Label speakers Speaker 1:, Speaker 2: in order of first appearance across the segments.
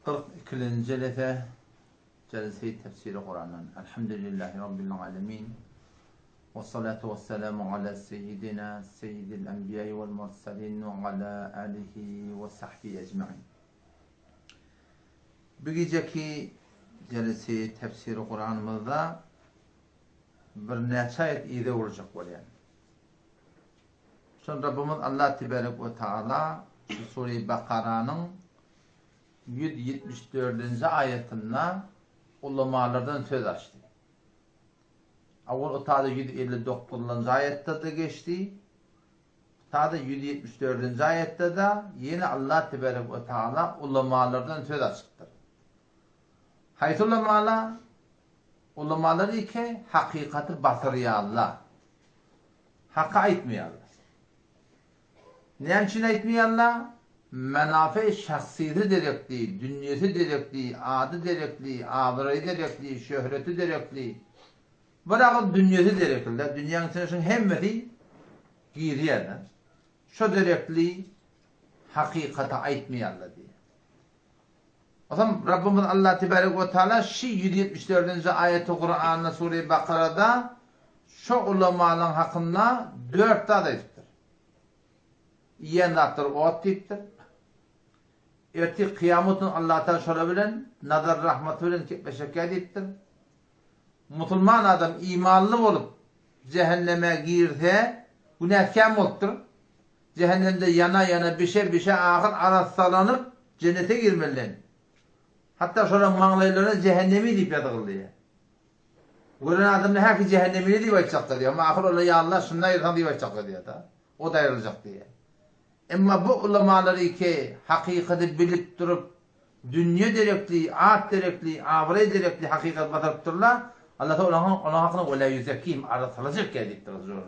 Speaker 1: 42. جلسة تفسير القرآن. الحمد لله رب العالمين، والصلاة والسلام على سيدنا سيد الأنبياء والمرسلين وعلى آله وصحبه أجمعين. Bugünkü جلسة تفسير القرآن'ımızda bir neçe ayet iyide olacak böyle. Sonra Rabbimiz Allah Tebarek ve Teala Sure-i Bakara'nın 174. ayetinde ulemalardan söz açtı. Avval o tadı 159. ayette de geçti. Tadı 174. ayette de yine Allah Tebarek ve Teala ulemalardan söz açtı. Hayt ulemalar ki hakikati batırıyor Allah. Hakkı aytmıyor Allah. Ne için aytmıyor Allah? Menafe şahsiyeti direkli, dünyası direkli, adı direkli, avrayı direkli, şöhreti direkli. Bırakın dünyası direkli. Dünyanın içinde hemmeti giriyorlar. Şu direkli hakikati aytmıyor Allah diye. O zaman Rabbimiz Allah Tebarek ve Teala şu 174. ayeti Kur'an'da Sure-i Bakara'da şu ulemaların hakkında 4 tane ayettir. Yiyenler ot deyiptir. Erti kıyametin Allah Teala şöyle bilen, nazar rahmeti bilen kepeşekke deyiptir. Müslüman adam imanlı olup cehenneme girse günahkar oluptur. Cehennemde yana yana bir şey ahir arassalanıp cennete girmeliler. Hatta şöyle mağlaylarına cehennemi deyip yadırılıyor. Gören adamla herkes cehennemini deyip açacaktır diyor. Ama ahir öyle ya Allah şundan yırtan deyip açacaktır diyor da. O da ayrılacak diye. Ama bu ulemaları ki hakikati bilip durup dünya direkli, aat direkli, avre direkli hakikat batırıp dururlar. Allah Teala onun hakkında وَلَا يُزَكِّيهِمْ aratılacak ki deyip durur.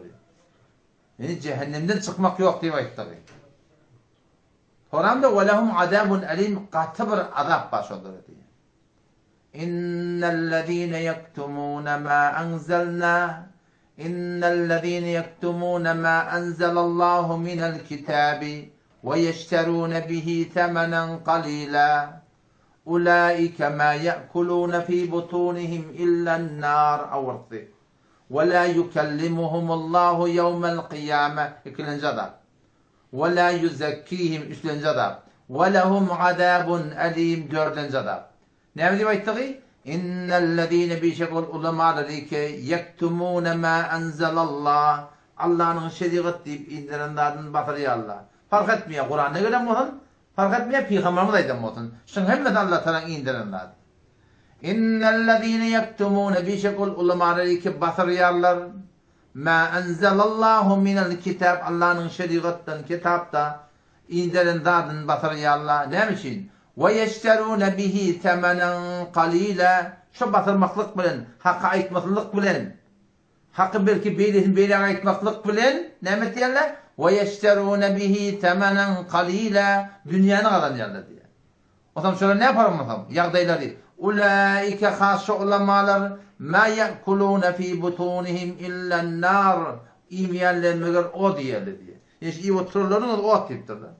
Speaker 1: Yani cehennemden çıkmak yok diye ayettir. Kur'an'da وَلَهُمْ عَذَابٌ أَلِيمٌ katı bir azap başladır diye. İnnellezîne yektumûne mâ enzelnâ İnnellezîne yektumûne mâ enzelallâhu minel kitâbi ve yeşterûne bihi temenen qalîlâ ulaîke mâ ye'kulûne fî butûnihim illennâr avırtı ve lâ yukellimuhumullâhu yevmel kıyâme ikinci azap وَلَا يُزَكِّيهِمْ üçüncü azap. وَلَهُمْ عَذَابٌ أَلِيمٌ dördüncü azap. Ne mi ayettiği? İnnellezîne bi şekil ulemaları ki yektumûne mâ enzelallah. Allah'ın şeriat deyip indirenlerden batırıyor Allah. Fark etmiyor Kur'an ne göre muhun? Fark etmiyor Peygamberimiz aydan muhun. Şun hem de Allah Teala indirenler. İnnellezîne yektumûne bi şekil ulemaları ki batırıyorlar. Ma enzelallahu minel kitab Allah'ın şeriattan kitapta indirenlerden batırıyor Allah. Ne için? Ve yeşterûne bihi temenen qalîle. Şu batırmaklık bilen, hakkı aytmaklık bilen, hakkı belki beylerin aytmaklık bilen, ne mi diyorlar? Ve yeşterûne bihi temenen qalîle. Dünyanı kazanıyorlar diye. O zaman şöyle ne yapalım o zaman? Yağdayları. Ulaike khâşı ulemalar ma ye'kulûne fî butûnihim illennâr. İmeyenler o diyorlar diye. Yani iyi otururlarını o tiptirler.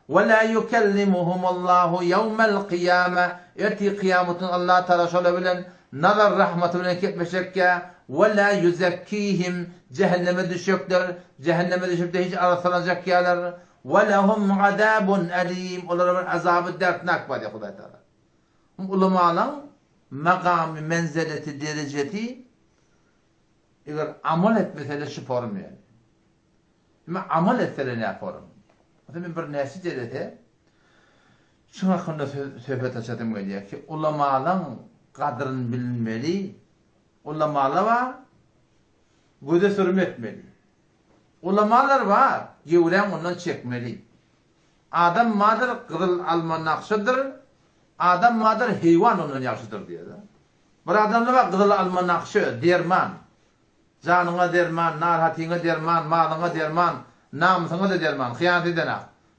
Speaker 1: وَلَا يُكَلِّمُهُمُ اللّٰهُ يَوْمَ الْقِيَامَةِ Erti kıyametin Allah Teala şöyle bilen nazar rahmetine ketmeşekke وَلَا يُزَكِّيهِمْ cehenneme düşecekler. Cehenneme düşüp de hiç araslanacak yerler. وَلَهُمْ عَذَابٌ أَلِيمٌ Onlara azabı dertnak var ya Huday Teala. Ulemaların makamı, menzileti, dereceti eğer amel etmeseler şu form yani. Ama amel etseler ne form? Mesela bir nesi derede şu hakkında söhbet açadım geliyor ki ulemaların kadrini bilmeli, ulemalar var, göze sürmetmeli. Ulemalar var, gevren ondan çekmeli. Adam madır kızıl alma nakşıdır, adam madır hayvan ondan yakşıdır diyor da. Bir adamda var kızıl alma nakşı, derman. Canına derman, narhatine derman, malına derman, namusuna da derman, hıyanet edene.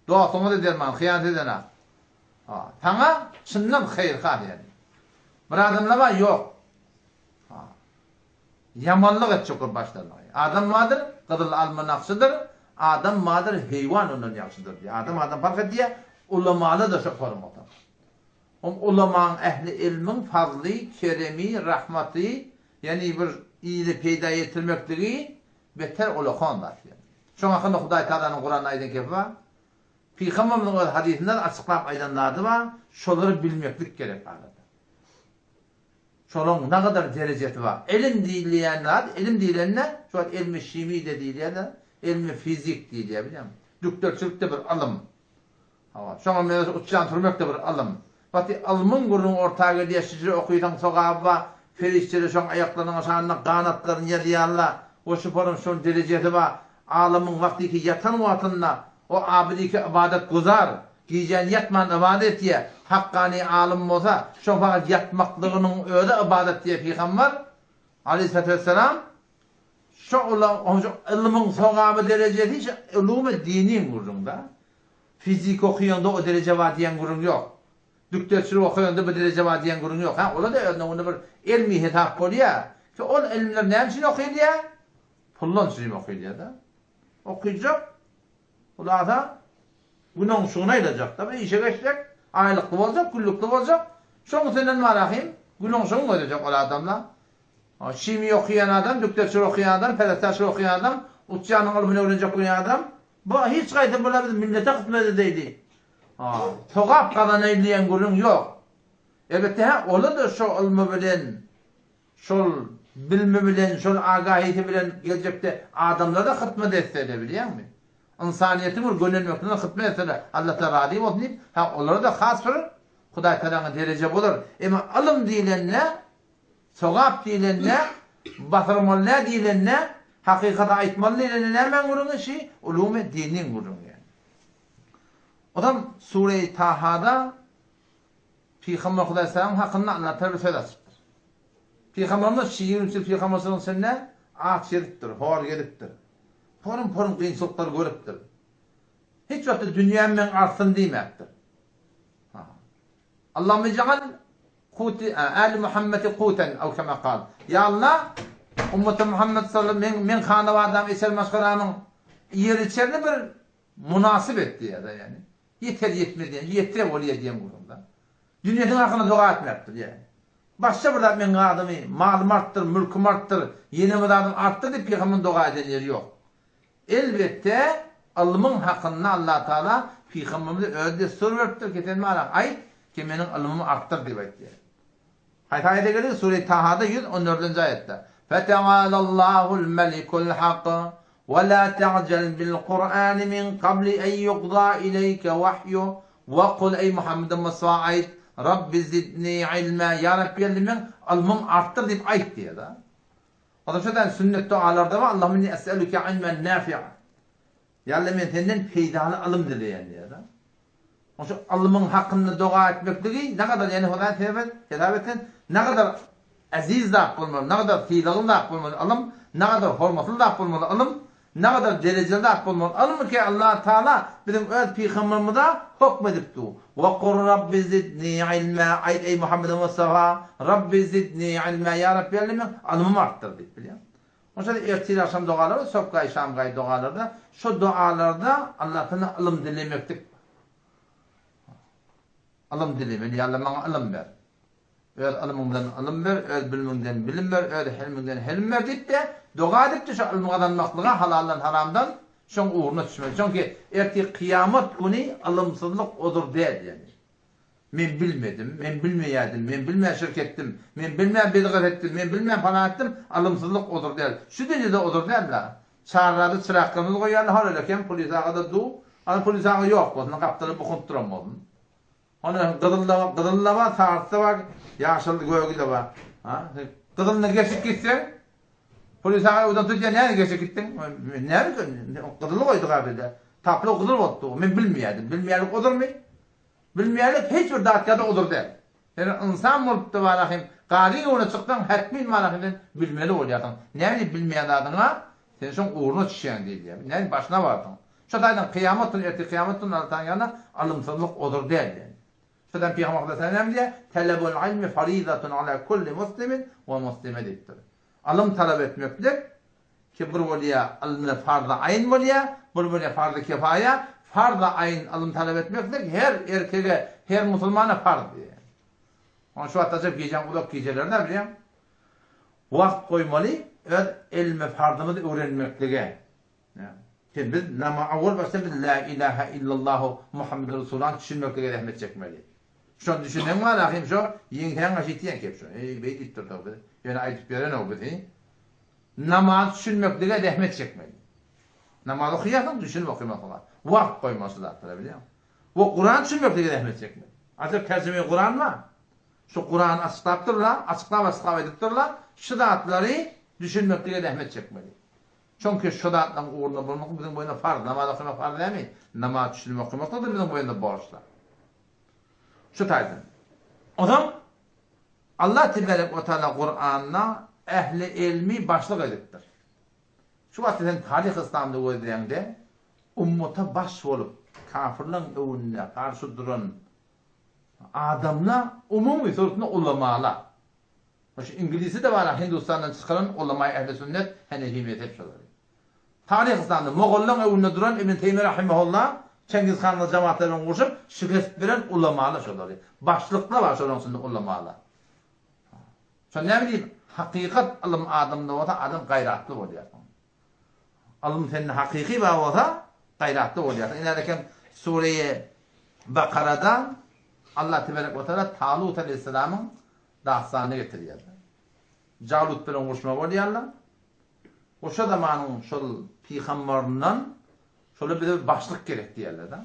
Speaker 1: Dostuna da derman, hıyanet edene. Sana şundan hayır kal yani. Bir adamda var yok. Yamanlık et çukur başlarına. Adam madır, kızıl alma nakşıdır. Adam madır hayvan ondan yakşıdır diye. Adam fark ediyor. Ulemalı da çok form oldu. Ulaman ehli ilmin fazli, keremi, rahmati, yani bir iyili peyda etilmektigi beter olakanlar. Şoňa hakynda Hudaý Taalanyň Qur'an aýdan kepa, Peygamberimiň hadisinden açıklap aýdanlardy wa şolary bilmeklik gerek arada. Şolaryň ne kadar derejesi var. Ilim diýilýänler, ilim diýilenler, şu ilmi şimi de diýilýär, ilmi fizik diýilýär, bilýärmi? Doktorçylykda bir alym. Hawa, şoňa men uçan turmakda bir alym. Bati almın gurun ortaga diýişleri okuýdan sogaba, ferişleri şoň aýaklarynyň aşagyna kanatlaryny ýerýärler. O şuparyň şoň derejesi var. Alymyň wagtyki yatan wagtynda o abidiki ibadet guzar, giýen yatman ibadet diýe, haqqani alim bolsa, şo faqat yatmaklygynyň özi ibadet diýe Peýgamber Aleyhissalatu vesselam şo ilmiň sogaba derejesi ulum diniň gurrunda. Fizik okuýanda o derece var diýen gurrun ýok. Doktorçylyk okuýanda bu derece var diýen gurrun ýok. Ha, ola da onu bir ilmi hitap bolýar. Ki ol ilmler näme üçin okuýar? Pullan üçin okuýar da. Okuyacak. Ular da günün şuna ayılacak. Tabi işe geçecek. Aylıklı olacak, güllüklü olacak. Şoň senden marahim. Günün şunu olacak ola adamlar. Şimi okuyan adam, doktorçylyk okuyan adam, felsefe okuyan adam, uçyanın ilmini öğrenecek okuyan adam. Bu hiç gaýta bolabilir, millete hyzmet edýdi. Togap galan eýleýän gurun yok. Elbette ola da şo ilmi bilen, şol bilme bilen, şol agahiyeti bilen gelecekde adamlara da hyzmet etse de bilýärmi? İnsaniýeti bir gönülmekden hyzmet etse Allah Taala razy bolsun diýip, olara da has bir Hudaý Taalanyň derece bolar. Emma ilim diýilenle, sogap diýilenle, batyrmaly diýilenle, hakykata aýtmaly diýilenle näme gurun işi? Ulum diniň gurun ýani. Adam Sure-i Taha'da Peygamber Hudaý Salam hakynda Allah Taala söz açypdyr. Peygamberimiz şiir üçin Peygamberimiň senne at şeripdir, hor gelipdir. Porun kıyınçılıklar görüpdir. Hiç vakti dünyanın men artsın diýmekdir. Allahümme ceal Ali Muhammed'i kuten ev kema kal. Ya Allah, ümmeti Muhammed sallallahu aleyhi ve sellem men hanawa adam esel maşgaranın yer içerini bir münasip etdi ya da yani. Yeter yetmedi, yeter bolýar diýen gurunda. Dünýäden hakyna doga etmekdir yani. Başça burada men adamy malym artdyr, mülküm artdyr, ýene bir adam artdyr diýip Peygamber doga eden ýeri ýok. Elbette ilmiň hakyna Allah Taala Peygamberimize öýde sur beripdir, keten mara aýt ki meniň ilmimi artdyr diýip aýtdy. Haýta-haýta gelir Sure-i Taha'da 114-nji aýatda. Feta'alallahu'l melikul haq ve la ta'jal bil Qur'an min qabli en yuqda ileyke vahyu ve kul ey Muhammed'in Musa aýt Rabbi zidni ilma ya Rabbi ilmin ilmin artdyr diýip aýt diýär da. Adam şodan sünnet dualarda var Allahümme inni es'eluke ilmen nafi'a. Ya Allah men senden peýdaly ilim dileýän diýär da. Oşo ilmiň hakynda dua etmekligi ne kadar yani Hudaý Teala'dan ne kadar aziz zat bolmaly, ne kadar tiýlegli zat bolmaly, ilim ne kadar hormatly zat bolmaly, ilim ne kadar derejeli zat bolmaly. Ilim ki Allah Taala bizim öz peýgamberimize hukm edipdi. Ve qur rabbi zidni ilma aýt ey Muhammed Mustafa rabbi zidni ilma ya Rabbi ilmi ilmimi artdyr diýip bilýär. Oşa da erteli akşam dualary, sokgay şamgay dualarda, şu dualarda Allah Taala ilim dilemekdik. Ilim dilemeli, Allah maňa ilim ber. Öz ilmimden ilim ber, öz bilmimden bilim ber, öz hilmimden hilm ber diýip de dua edipdi şu ilmi kazanmaklyga halaldan haramdan şoň uğruna düşmeli. Çünki erti kıyamet günü ilimsizlik odur diýär yani. Men bilmedim, men bilmeýärdim, men bilmeýär şirketdim, men bilmeýär bilgir etdim, men bilmeýär pana etdim, ilimsizlik odur diýär. Şu dünýede odur diýärler. Çarlary çyraklarymyzy goýýarlar, halakem polisaga da du, ana polisaga ýok bolsun, gapdaly bukup duramady. Ona gıdıllama saatda var, yaşıldı göğüde var. Gıdılını geçip gitsen, polis ağa odan tutya nerede geçip gittin? Nerede? Gıdılı koyduk abi de. Taplı gıdıl oldu. Ben bilmiyordum. Bilmeyerlik olur mu? Bilmeyerlik hiçbir dağıtkada olur der. Yani insan olup da var ahim. Gari uğruna çıktan hetmin var ahimden bilmeli olaydın. Nerede bilmeyen adına sen son uğruna çişen değil ya. Nerede başına vardın. Şu daydan kıyametin, erti kıyametin altan yana alımsızlık olur der yani. Şudan Peygamber sallallahu diye talabul ilmi faridatun ala kulli muslimin ve muslimedir. Ilim talep etmekdir ki bir bolya ilmi farz ayn bolya, bir bolya farz kifaya, farz ayn ilim talep etmekdir. Her erkege, her musulmana farz diye. Ama şu atacak giyeceğim ulak giyeceler ne bileyim? Vakt koymalı, öz ilmi fardını da öğrenmeklige. Şimdi biz nama avval başta biz la ilahe illallah Muhammed Resulullah düşünmeklige rahmet çekmeli. Şu düşünen var ahim şu, yenghen aşitiyen kep şu. Beyt ittir tabi. Yani ayet veren o biti. Namaz düşünmeklige rahmet çekmeli. Namaz okuyasın, düşünüp okumak var. Vakt koyması da biliyor musun? O Kur'an düşünmeklige rahmet çekmeli. Artık tercüme Kur'an mı? Şu Kur'an açıklap ediptirler. Şu dağıtları düşünmeklige rahmet çekmeli. Çünkü şu dağıtların uğruna bulmak bizim boyunda farz. Namaz okumak farz değil mi? Namaz düşünmek okumak da bizim boyunda borçlar. Şu tarzın. O zaman Allah Tebarek ve Teala Kur'an'na ehli ilmi başlık ediptir. Şu vaktinden tarih İslam'da öğrendiğinde ummata baş olup kafirlerin önüne karşı duran adamla umumi sorusunda ulamalar. Şu İngilizce de var, Hindistan'dan çıkaran ulama-i ehl-i sünnet Hanefi mezhep şoları. Tarih İslam'da Moğolların önüne duran İbn Teymiye rahimehullah Cengiz Han'la cemaatlerine uğraşıp şikayet veren ulamalar şoları. Başlıkla var şoların ulamalar. Şu ne bileyim, hakikat alım adamda olsa adam gayratlı oluyor. Alım senin hakiki var olsa gayratlı oluyor. İnerken Sure-i Bakara'dan Allah Tebarek ve Teala Talut Aleyhisselam'ın dastanını getiriyor. Calut bilen uğraşma oluyorlar. O şu zamanın şol peygamberlerinden şöyle bir başlık gerek diyorlar da.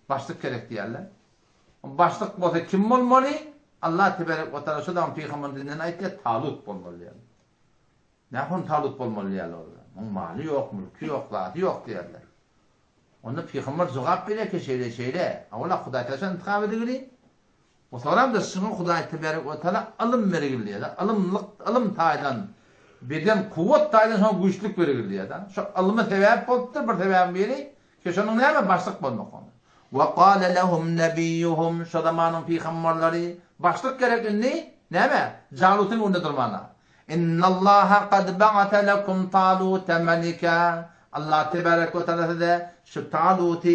Speaker 1: Başlık gerek diyorlar. Başlık olsa kim olmalı? Allah Tebarek ve Teala şu zaman peygamberlerinden ayetiyle Talut olmalı. Ne yapın Talut olmalı diyorlar orada. Onun mali yok, mülkü yok, zatı yok diyorlar. Onda peygamber cevap veriyor ki şeyle. Ola Huday Teala intikam edildi. O sonra da şunu Huday Tebarek ve Teala alım verildi ya. Alım taydan beden kuvvet taydan sonra güçlük verildi ya. Şu alımı sebep oldu bir sebep biri ki şunun ne mi başlık bulmak onu. Ve qala lehum nebiyyuhum şu zamanın peygamberleri başlık gerekli ne mi? Calut'un önünde durmana. İnnallaha kad ba'ata lekum Talut'a melika. Allah Tebarek ve Teala de şu Talut'u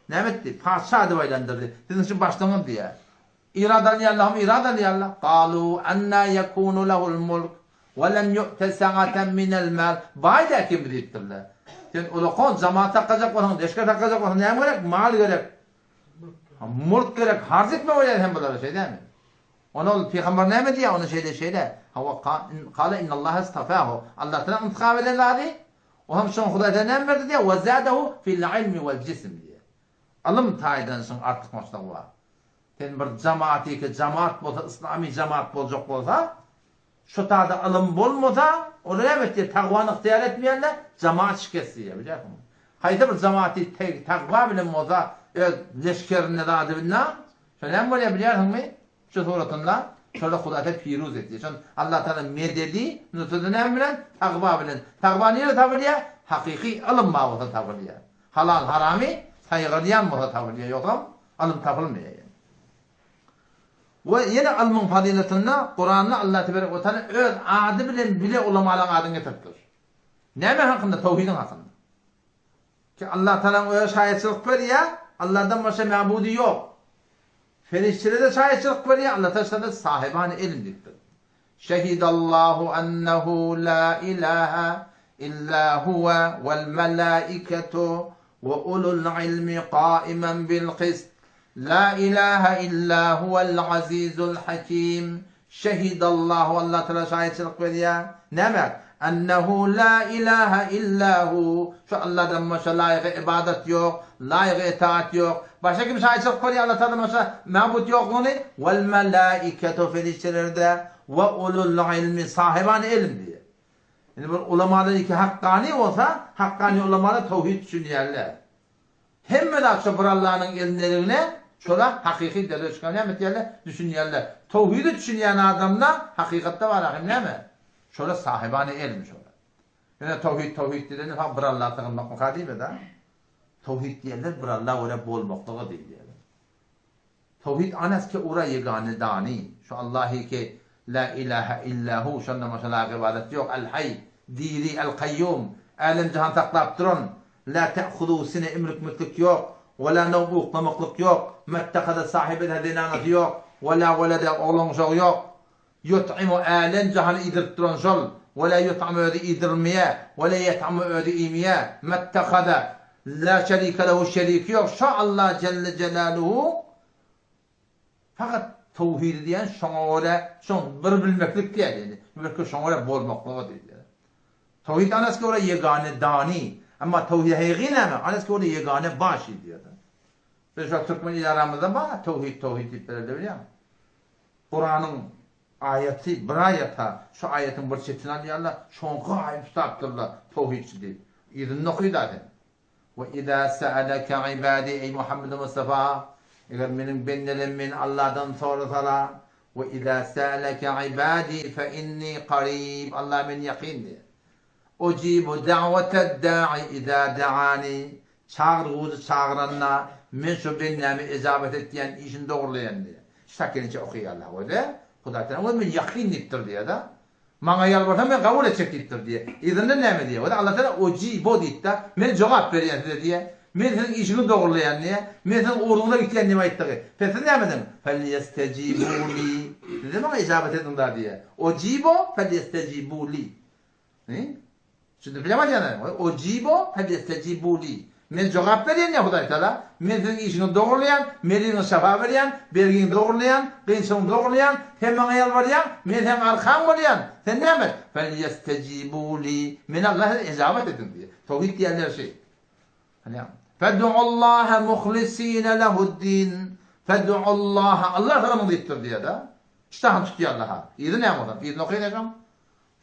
Speaker 1: ne etti? Padişah diye sizin için başlanın diye. İradan ya Allah'ım iradan ya Allah. Qalu anna yakunu lehul mulk ve lem yu'te sa'aten minel mal. Bayda kim deyiptirler. Sen ulakon cemaat takacak olan, deşke takacak olan ne gerek? Mal gerek. Mulk gerek. Harz etme o hem böyle şey değil mi? Onu peygamber ne mi diye onu şeyde. Hava kâle innallâhe istafâhu. Allah Teala intikam eden o hem şunu Huday'da ne verdi diye. Ve zâdehu fil ilmi vel cisim diye. Alım taydan sonra artık maçta var. Yani bir cemaati ki cemaat olsa, İslami cemaat olacak olsa, şu tarzda alım bulmasa, onu evet diye takvanı ihtiyar etmeyenler cemaat şikayeti biliyor musun? Haydi bir cemaati takva bilen olsa, leşkerine de adı bilmem, şöyle mi böyle biliyor musun? Şu suratında, şöyle Huday'da piruz etti. Çünkü Allah Teala mededi, nütüdü ne bilen? Takva bilen. Takva niye tavırıyor? Hakiki alım bağlısı tavırıyor. Halal harami, saygılayan bağlısı tavırıyor. Yoksa alım tavırmıyor. Ve yine alımın faziletinde Kur'an'da Allah Tebarek ve Teala öz adı bilen bile ulamaların adını getirtir. Ne mi hakkında? Tevhidin hakkında. Ki Allah Teala'nın öz şahitçilik veriyor, Allah'tan başka mabudi yok. Feriştelere de şahitçilik veriyor, Allah Teala sahibane ilimliktir. Şehidallahu ennehu la ilahe illa huve vel melaiketu ve ulul ilmi qaimen bil qist. La ilahe illa huvel azizul hakim. Şehidallahu Allah Teala şahitçilik veriyor. Ne demek? Ennehu la ilahe illahu. Şu Allah'tan başka layık ibadet yok, layık itaat yok. Başka kim şahitçilik veriyor Allah Teala başka mabut yok onu? Vel melaiketu feriştelerde ve ulul ilmi sahibane ilim diye. Yani bu ulamalar iki hakkani olsa hakkani ulamalar tevhid düşünüyorlar. Hem de akşam Allah'ın ilimlerine şola hakiki delil çıkan düşünüyorlar. Tevhidi düşünen adamla hakikatte var ahim ne mi? Şöyle sahibane ilmi şöyle. Yani tevhid dediğini falan bir Allah'a takılmak mı değil mi da? Tevhid diyenler bir Allah'a öyle bol mutlaka değil diyorlar. Tevhid anas ki ura yegane dani. Şu Allah'ı ki la ilahe illahu şunda mesela ibadet yok. El hayy, diri, el kayyum. Alem cihan taklap durun. La te'hudu sine imrik mütlük yok. ولا نوبوق نمقلق يوق ما اتخذ صاحب هدينانة يوق ولا ولد أولون جو يوق يطعم آلن جهن إدر ترنجل ولا يطعم أذي إدر مياه ولا يطعم أذي إيمياه ما اتخذ لا شريك له شريك يوق شاء الله جل جلاله فقط توحيد diyen şoňa şoň bir bilmeklik diýdi. Belki şoňa bolmaklygy diýdi. Tawhid anas ki ora yegane dani ama tawhid heýgine mi? Anas ki ora yegane baş diýdi. Biz şu Türkmen ilaramızda ba tawhid diýip berýär. Kur'anyň ayeti bir ayeta şu ayetin bir çetini alýarlar. Şoňa aýyp tutapdyrlar tawhidçi diýip. Ýerinde okuýdy. Ve izâ sa'alaka ibâdî ey Muhammed Mustafa eğer benim benlerimin Allah'tan sorsalar ve izâ sâleke ibâdî fe inni qarîb Allah men yakindi. Ucibu da'veted da'i izâ da'ani çağırğuzu çağıranna men şu benlemi icabet etdiyen işin doğrulayan diye. Şakirçe okuyarlar öyle. Hudaýdan o men yakindipdir diye da. Maňa ýalbarsa men kabul etjekdir diye. İzinde näme diye. O da Allah Teala ucibu diýdi. Men jogap berýän diye. Men senin işini doğrulayan diye, men senin uğruna gittiyen nime ayttığı. Peki ne dedim? فَلْيَسْتَجِيبُوا لِي dedim ama icabet edin daha diye. Ojibo فَلْيَسْتَجِيبُوا لِي şimdi bilemeyeceğim. Ojibo فَلْيَسْتَجِيبُوا لِي men cevap veren ya Hudaý Teala. Men senin işini doğrulayan, melini şafa veren, belgini doğrulayan, kıyısını doğrulayan, hem bana yalvarayan, men hem arkan olayan. Sen ne demek? فَلْيَسْتَجِيبُوا لِي men Allah'a icabet edin diye. Tevhid diyenler şey. فَدُعُوا اللّٰهَ مُخْلِس۪ينَ لَهُ الدِّينَ فَدُعُوا اللّٰهَ Allah tanımını ettir diye de. İştahın tutuyor Allah'a. İyiydi ne yapalım? İyiydi okuyacağım.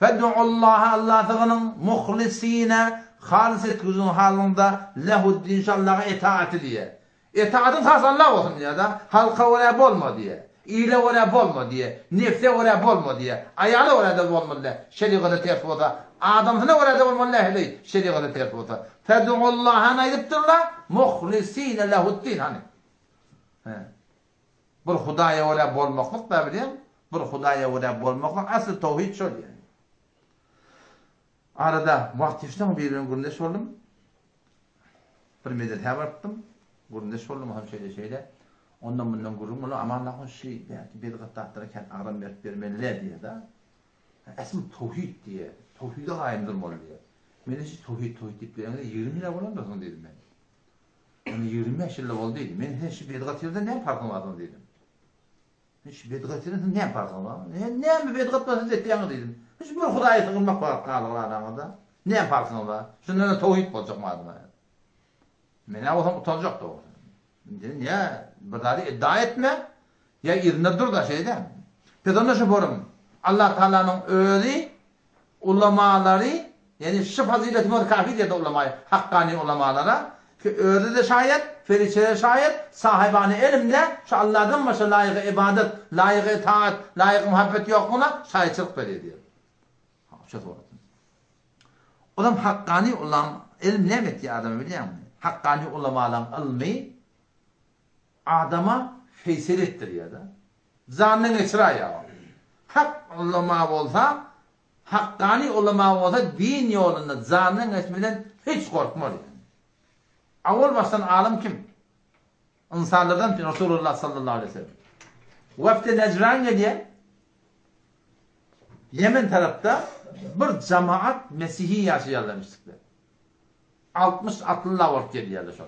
Speaker 1: فَدُعُوا اللّٰهَ Allah tanımının muhlisine halis etkizin halinde lehuddin inşallah'a itaati diye. İtaatin has Allah olsun diye de. Halka oraya bolma diye. İyile oraya bolma diye. Nefse oraya bolma diye. Ayağına oraya da bolma diye. Şerikada terfi oda. Adamsına oraya da bolma diye. Şerikada terfi oda. فَدُعُوا اللّٰهَ نَيْدِبْتِرْلَا مُخْلِس۪ينَ لَهُ الدِّينَ hani. Bir Hudaýa oraya bolmaklık da bileyim. Bir Hudaýa oraya bolmaklık. Asıl tevhid şol yani. Arada vaktiften bir günde sordum. Bir medet haberttim. Günde sordum hem şeyde. Ondan bundan gurum onu aman Allah'ın şey belki bir gıttahtırken ağram vermeliler diye de. Asıl tevhid diye. Tevhide hayımdırmalı diye. Men hiç tevhid diplerinde 20 yıl olamazsın dedim ben. Yani 25 yıl oldu dedim. Men hiç bedgat yerinde ne farkım var dedim. Hiç bedgat yerinde ne farkım var? Ne mi bedgat nasıl ettiğini dedim. Hiç bir Hudaýa tığılmak var kalırlarında. Ne farkım var? Şundan tevhid olacak mı adıma? Men avsam utanacak da o. Dedim ya bir iddia etme. Ya yerinde dur da şeyde. Pedonda şu borum. Allah Teala'nın özü ulamaları yani şu fazileti var kafi diye de ulemayı, hakkani ulemalara ki öyle de şayet, feriçede şayet, sahibani elimle şu Allah'dan başka layık ibadet, layık itaat, layık muhabbet yok buna şahitçilik veriyor diyor. O zaman hakkani ulama, ilim ne etti adamı biliyor musun? Hakkani ulemaların ilmi adama feysel ettiriyor da. Zannın esra ya. Hak ulema olsa hakkani ulema olsa din yolunda zanın etmeden hiç korkmaz yani. Avval baştan alim kim? İnsanlardan Resulullah sallallahu aleyhi ve sellem. Vefde Necran diye Yemen tarafta bir cemaat Mesih'i yaşayarlamıştıklar. 60 atlılar var geliyorlar şuna.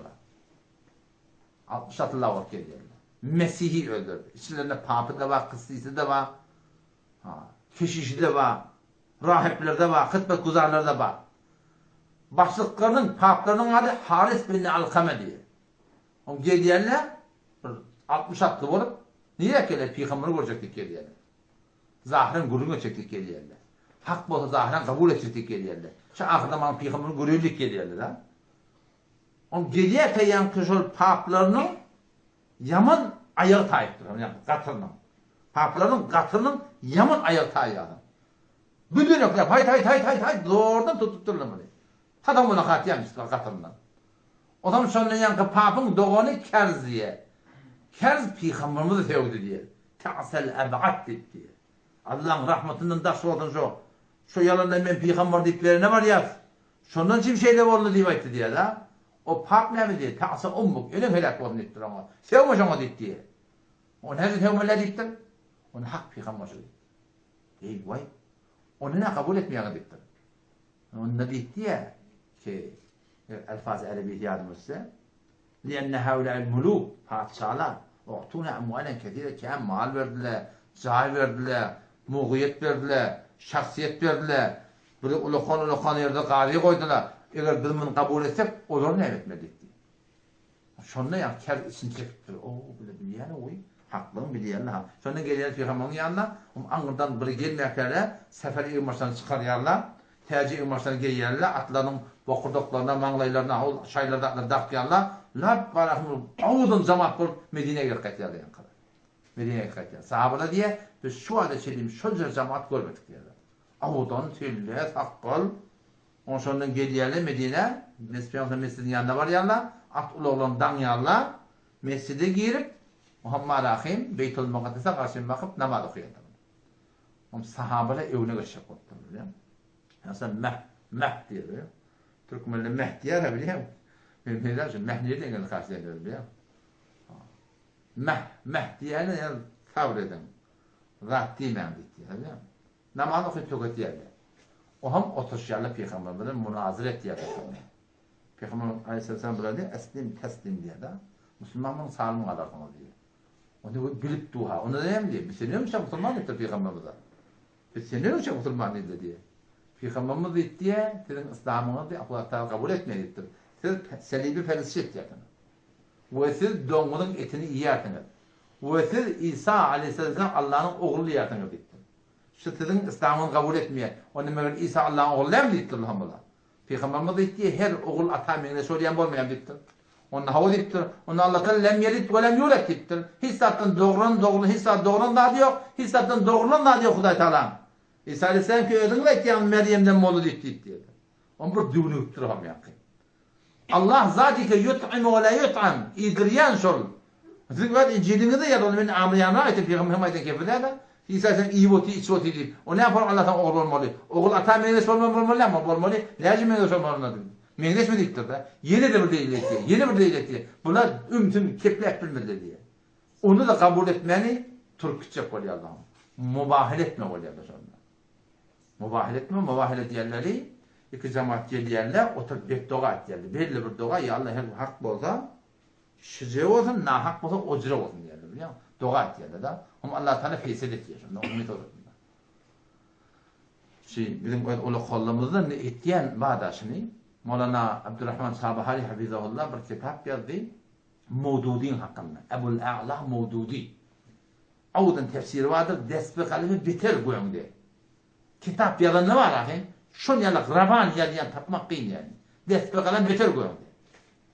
Speaker 1: 60 atlılar var geliyorlar. Mesih'i öldürdü. İçlerinde papı da var, kıssisi de var. Keşişi de var. Rahipler de var, hıtbet guzarlar da var. Başlıklarının, paplarının adı Haris bin Alkame diye. O geliyenler 60 atlı olup niye geliyor? Peygamber'i görecektik geliyenler. Zahiren gurur görecektik geliyenler. Hak bolsa zahiren kabul edecektik geliyenler. Şu ahırda Peygamber'i görüldük geliyenler. O geliye kayan kışıl paplarının yaman ayağı tayiptir. Yani katırının. Paplarının katırının yaman ayağı tayyarı. Bütün yok ya hay doğrudan tutturlar mı? Tatam buna katiyemiş katırından. O zaman sonra yankı papın doğanı kerz diye. Kerz peygamberimizi sevdi diye. Ta'sel eb'at diye. Allah'ın rahmetinden daş oldu şu. Şu yalandan ben peygamber diplerine var ya. Şundan çim şeyle oldu diye baktı diye da. O pak ne diye ta'sa ummuk ölüm helak olun ettir ama. Sevmiş ona diye. Onu her sevmeler ettir. Onu hak peygamber söyledi. Değil vay. Onu ne kabul etmeye gittir. Onu ne diye ki elfaz Arabi yardımcısı. لأن هؤلاء الملوك padişahlar اعطونا أموالا كثيرة كان mal verdiler, cahil verdiler, muğiyet verdiler, şahsiyet verdiler. Böyle ulukan yerde qadiye koydular. Eğer biz bunu kabul etsek olur ne etmedik diye. Şonda ya kar için çektir. O böyle biliyene oy. Haklım biliyene ha. Sonra gelen peygamberin yanına anından bir gelmeklerle seferi irmaştan çıkarıyorlar. Tercih irmaştan giyerler. Atların bokurduklarına, manglaylarına, şaylarda dakyanlar. Lat barahmur avudun zaman kur Medine'ye girketler yani kadar. Medine'ye girketler. Sahabeler diye biz şu anda çelim şöyle cemaat görmedik diyorlar. Avudan tülle takkal. Ondan sonra geliyorlar Medine. Mescidin yanında var yerler. At uloğlan dan yerler. Mescide girip Muhammed Rahim Beytül Mukaddes'e karşı bakıp namaz okuyorlar. Ama sahabeler evine geçecek oldular biliyor musun? Yani meh diyor. Türkmenler meh diyor biliyor musun? Ben lazım mehniye de karşı ediyor biliyor musun? Meh diye yani tavır edin. Rahat değil ben bitti biliyor musun? Namaz okuyup çok ediyorlar. O hem oturuşlarla peygamberlerin münazire ettiği peygamber. Peygamber Aleyhisselam böyle eslim teslim diye de Müslümanın sağlığını alarkana diyor. Onu bilip duha. Onu da hem diyor. Biz seniyor musun Müslüman etti peygamberimize? Biz seniyor musun Müslüman etti diye. Peygamberimiz etti diye senin İslam'ını diye Allah Teala kabul etmeyecektir. Siz selibi perişit yaptınız. Ve siz dongunun etini iyi yaptınız. Ve siz İsa Aleyhisselam Allah'ın oğlu yaptınız dedi. Şu sizin İslam'ını kabul etmeye. Onun meğer İsa Allah'ın oğlu hem dedi Allah'ım. Peygamberimiz dedi her oğul atamine söyleyen olmayan dedi. Onun hava dedi. Onun Allah'tan lem yelit ve lem yulet dedi. Hissatın doğrunun hissat doğrunun da diyor. Hissatın doğrunun da diyor Huday Teala. İsa Aleyhisselam ki ödün ve ki Meryem'den moğlu dedi. Onun bir düğünü yutturamam yakın. Allah zatike yut'im ve la yut'am. İdriyan şol. Zikret İncil'inde yer onu ben amriyana ayet peygamberim ayet kefede. İsa sen iyi voti iç voti değil. O ne yapar Allah'tan oğul olmalı. Oğul ata meynes olmalı ama olmalı. Lazım meynes olmalı. Meynes mi diktir de. Yeni de bir değil diye. Yeni bir değil diye. Bunlar ümtün keplek bilmedi diye. Onu da kabul etmeni Türkçe koyuyor Allah'ım. Mubahil etme oluyor da sonra. Mubahil etme, mubahil etyenleri iki cemaat geliyenler oturup bir dua ettiler. Belli bir dua ya Allah hem hak bolsa şize olsun, nahak bolsa ocra olsun diyorlar biliyor musun? Dua ettiler da. Ama Allah Teala fesed ediyor. Ümit olur. Bizim o kollumuzda ne ettiyen bağdaşını Mevlana Abdurrahman Sabahari Hafizahullah bir kitap yazdı. Mevdudin hakkında. Ebul A'la Mevdudi. Avudun tefsiri vardır. Desbekalimi biter koyun diye. Kitap yazan ne var ahin? Şun yalak ravan yazıyan tapmak değil yani. Desbekalan beter koyun diye.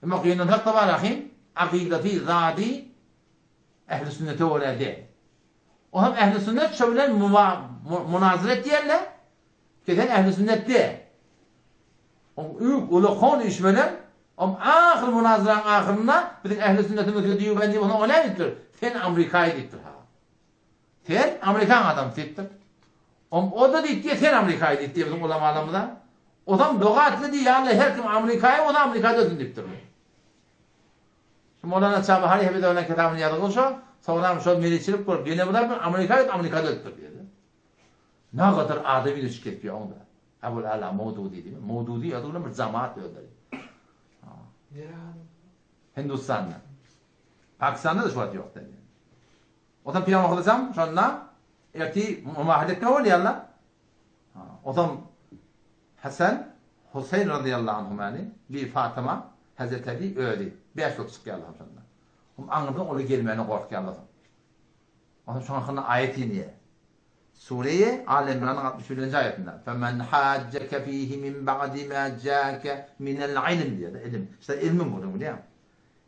Speaker 1: Ama kıyının hakta var ahin. Akidati zadi ehl-i sünnete öyle değil. O hem ehl-i sünnet şöyle münaziret diyerler. Keden ehl-i sünnet değil. Ulu konu işmelen ahir münaziranın ahirine bizim ehl-i sünnetimiz diyor ben diyor ona öyle midir? Sen Amerika'yı dittir ha. Sen Amerikan adam dittir. O da diye sen Amerika'yı dittir bizim ulamalarımıza. O da doğatlı diye yani her kim Amerika'yı o da Amerika'da dittir. Mevlana Sabahari hep de ona kitabını yazılmışsa sonra şu milletçilik kurup yine bunlar Amerika'da dittir diyor. Ne kadar adamı ilişki yapıyor onda. Ebul Ala Mevdudi değil mi? Mevdudi adıyla bir cemaat diyorlar. Hindistan'da. Pakistan'da da şu an yok dedi. O zaman piyano kılacağım sonra erti mumahadet ne oluyor Allah? O zaman Hasan Hüseyin radıyallahu anhumani bir Fatıma Hazreti Ali öldü. 5 yıl çıkıyor Allah'ım sonra. Anladım onu gelmeyene korkuyor Allah'ım. O zaman şu an ayeti niye? Sure Ali İmran'ın 61. ayetinden. فَمَنْ حَاجَّكَ ف۪يهِ مِنْ بَعْدِ مَا جَاكَ مِنَ الْعِلْمِ diyor. İlim. İşte ilmin bunu biliyor musun?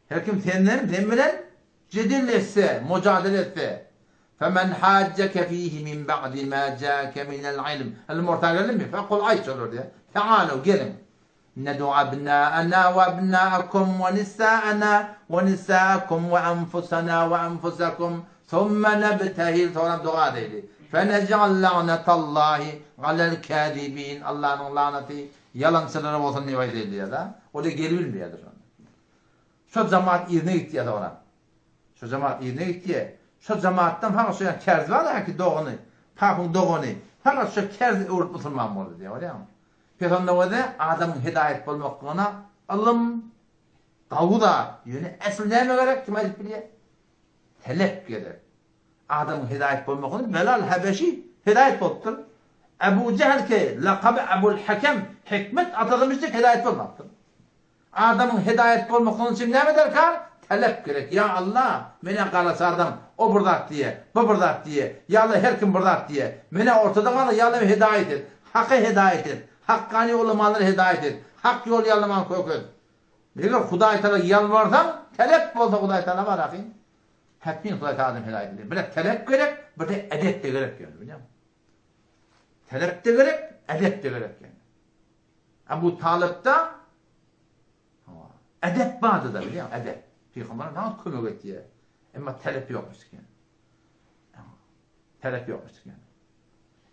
Speaker 1: Her kim senden demelen cedilleşse, mücadele etse. فَمَنْ حَاجَّكَ ف۪يهِ مِنْ بَعْدِ مَا جَاكَ مِنَ الْعِلْمِ El-Murtagel mi? فَقُلْ ayet olur diyor. Teâlu gelin. نَدُعَ أَبْنَاءَنَا وَأَبْنَاءَكُمْ وَنِسَاءَنَا وَنِسَاءَكُمْ وَأَنْفُسَنَا وَأَنْفُسَكُمْ ثُمَّ نَبْتَهِلْ sonra dua dedi. فَنَجْعَلْ لَعْنَةَ اللّٰهِ عَلَى الْكَاذِبِينَ Allah'ın laneti yalancılara olsun diye diyor da. O da geri bilmiyordu sonra. Şu cemaat yerine gitti ya da ona. Şu cemaat yerine gitti. Şu cemaattan fakat şu kerz var ya ki doğunu. Fakın doğunu. Fakat şu kerz uğrup musulman oldu diye var ya. Peygamber de adamın hidayet bulmakına alım Davud'a yani esl neyme gerek kim edip biliye? Telep gerek. Adamın hidayet bulmakına Belal Habeşi hidayet buldur. Ebu Cehil ki lakabı Ebu'l Hakem hikmet atılmıştık hidayet bulmaktır. Adamın hidayet bulmakına için ne derken? Telep gerek. Ya Allah mene kalasa adam o burdak diye, bu burdak diye, ya Allah her kim burdak diye. Mene ortada kala ya Allah hidayet et. Hakkı hidayet et. Hakkani ulamaları hidayet et. Hak yol yalaman koyuk et. Eğer Huday Teala yalvarsan, telep olsa Huday Teala var akın. Hepin Huday Teala'dan hidayet edilir. Bir de telep gerek, bir de edep de gerek yani biliyor musun? Telep de gerek, edep de gerek yani. Ebu Talib'de edep vardı da biliyor musun? Edep. Peygamber'e ne kömür etti ya. Ama telep yokmuş yani. Telep yokmuş yani.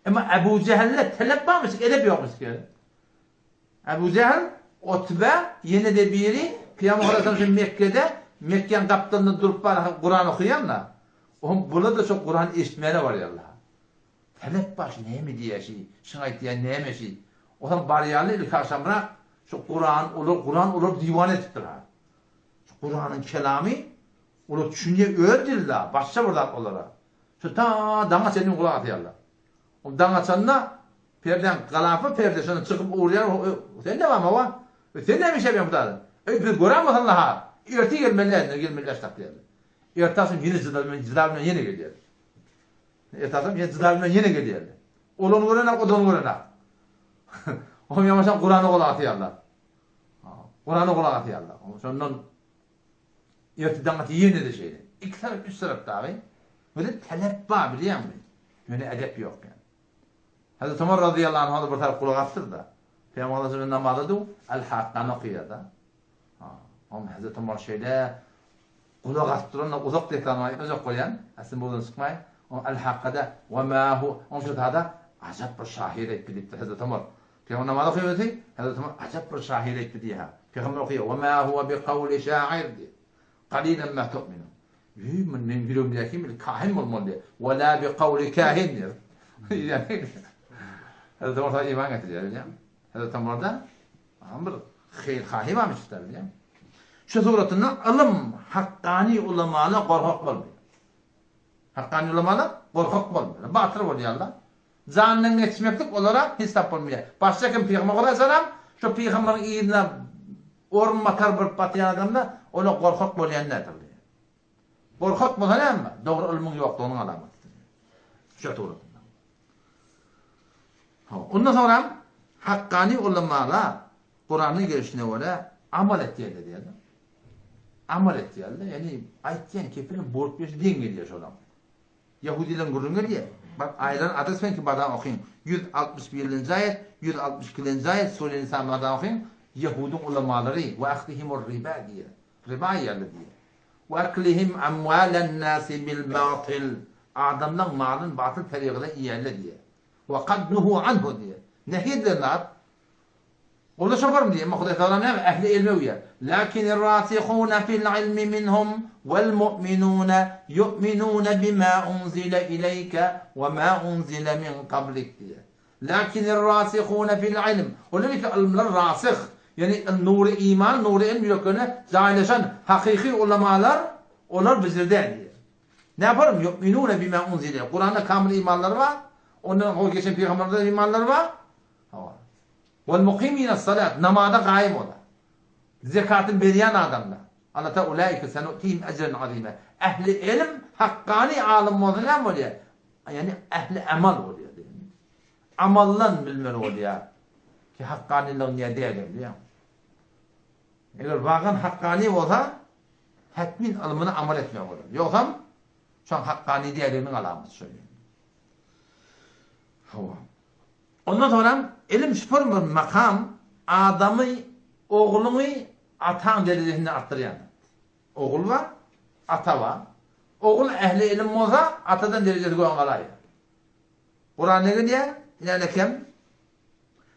Speaker 1: Ama Ebu Cehil'le telep varmış, edep yokmuş yani. Ebu Cehil Otbe yine de biri Peygamber Aleyhisselam Mekke'nin kaptanında durup var Kur'an okuyanlar. Burada da çok Kur'an işitmeyene var ya Allah. Telep baş ne mi diye şey, şuna diye ne mi şey. O zaman bariyarlı ilk akşam bırak şu Kur'an olur divan ettir ha. Şu Kur'an'ın kelamı olur düşünce öğretirler. Başça burada olarak. Şu ta dana senin kulağı atıyorlar. O dana sanına perden kalafı perdesine çıkıp uğrayan sen ne var mı o? Sen ne bir şey yapmadın? Bir Kur'an mı Allah'a? Erti gelmeliler taklıyorlar. Ertasım yine zidalmen yine geliyor. Ertasım yine zidalmen yine geliyor. Olun vuranak, odun vuranak. O yamaşan Kur'an'ı kulağı atıyorlar. Kur'an'ı kulağı atıyorlar. Sondan ertiden atı yine de şeydi. İki taraf, üç taraf da abi. Böyle telep var biliyor musun? Böyle edep yok yani. Hazreti Ömer radıyallahu anh'a bir taraf kulağı attır da. Peygamber Aleyhisselam namazıdı, el-Hakkan okuyor da. Ama Hazreti Ömer şeyde kulağı attırınla uzak deklamayı uzak koyan. Aslında buradan sıkmayın. El-Hakka'da ve ma hu. Onun için da acayip bir şahir eklediktir Hazreti Ömer. Peygamber namazı okuyor diye. Hazreti Ömer acayip bir şahir ekledi ya. Peygamber okuyor. Ve ma huve bi kavli şair diye. Qalilan ma tu'minun. من بيقولوا لكن الكاهن والمولى ولا بقول كاهن يعني هذا تمر إيمان كتير يعني هذا تمر ده أمر خير خاهي ما مش ترى يعني شو صورتنا علم حقاني علماء قرخ قلب حقاني علماء قرخ قلب باتر ولي الله زانن geçmektik olarak hesap olmuyor. Başka kim Peygamber Aleyhisselam şu Peygamber'in iyiliğine ormatar bir patiyan adamda ona korkak bolyanlardır. Korkak mı lan mı? Doğru ilmin yoktu onun alametıdır. Şu doğru. Ondan sonra hakkani ulemalar Kur'an'ın gelişine göre amel ettiler diyorlar. Amel ettiler. Yani ayetleyen kefirin borç bir din geliyor şu adam. Yahudilerin gururun geliyor. Bak ayetlerin adresmen ki bana okuyun. 161. ayet, 162. ayet Sure-i Nisa'dan okuyun. Yahudun ulemaları ve ahdihimur riba diyor. Riba yerli diyor. وَاَكْلِهِمْ اَمْوَالَ النَّاسِ بِالْبَاطِلِ Adamdan malın batıl tarihiyle iyerle diye. وَقَدْنُهُ عَنْهُ diye. Nehidirler. Orada şoför mü diye. Ama Huday Teala ne? Ehli ilme uyar. لَكِنِ الرَّاسِخُونَ فِي الْعِلْمِ مِنْهُمْ وَالْمُؤْمِنُونَ يُؤْمِنُونَ بِمَا أُنْزِلَ إِلَيْكَ وَمَا أُنْزِلَ مِنْ قَبْلِكَ diye. لَكِنِ الرَّاسِخُونَ فِي الْعِلْمِ Oradaki ilimler rasih. Yani nuru iman, nuru ilm yokluğuna zahirleşen hakiki ulemalar onlar bizlerden diyor. Ne yaparım? Yu'minûne bimâ unzile. Kur'an'da kamil imanları var. Ondan o geçen peygamberlerin imanları var. Vel mukimîne salat. Namazda kaim ola. Zekatın veriyen adamlar. Allah Teala ulaike senu'tihim ecren azîme. Ehli ilim hakkani alim olanlar oluyor. Yani ehli amel oluyor. Amallan bilmeli oluyor. Ki hakkani'nin niye değerli biliyor musun? Eğer vagan hakkani olsa hekmin ilmini amel etmeye olur. Yoksa şu an hakkani değerinin alaması söylüyor. Ondan sonra ilim spor bir makam adamı, oğlunu atan derecesinde arttırıyor. Oğul var, ata var. Oğul ehli ilim olsa atadan derecesi koyan kalıyor. Kur'an ne diyor? İlerlekem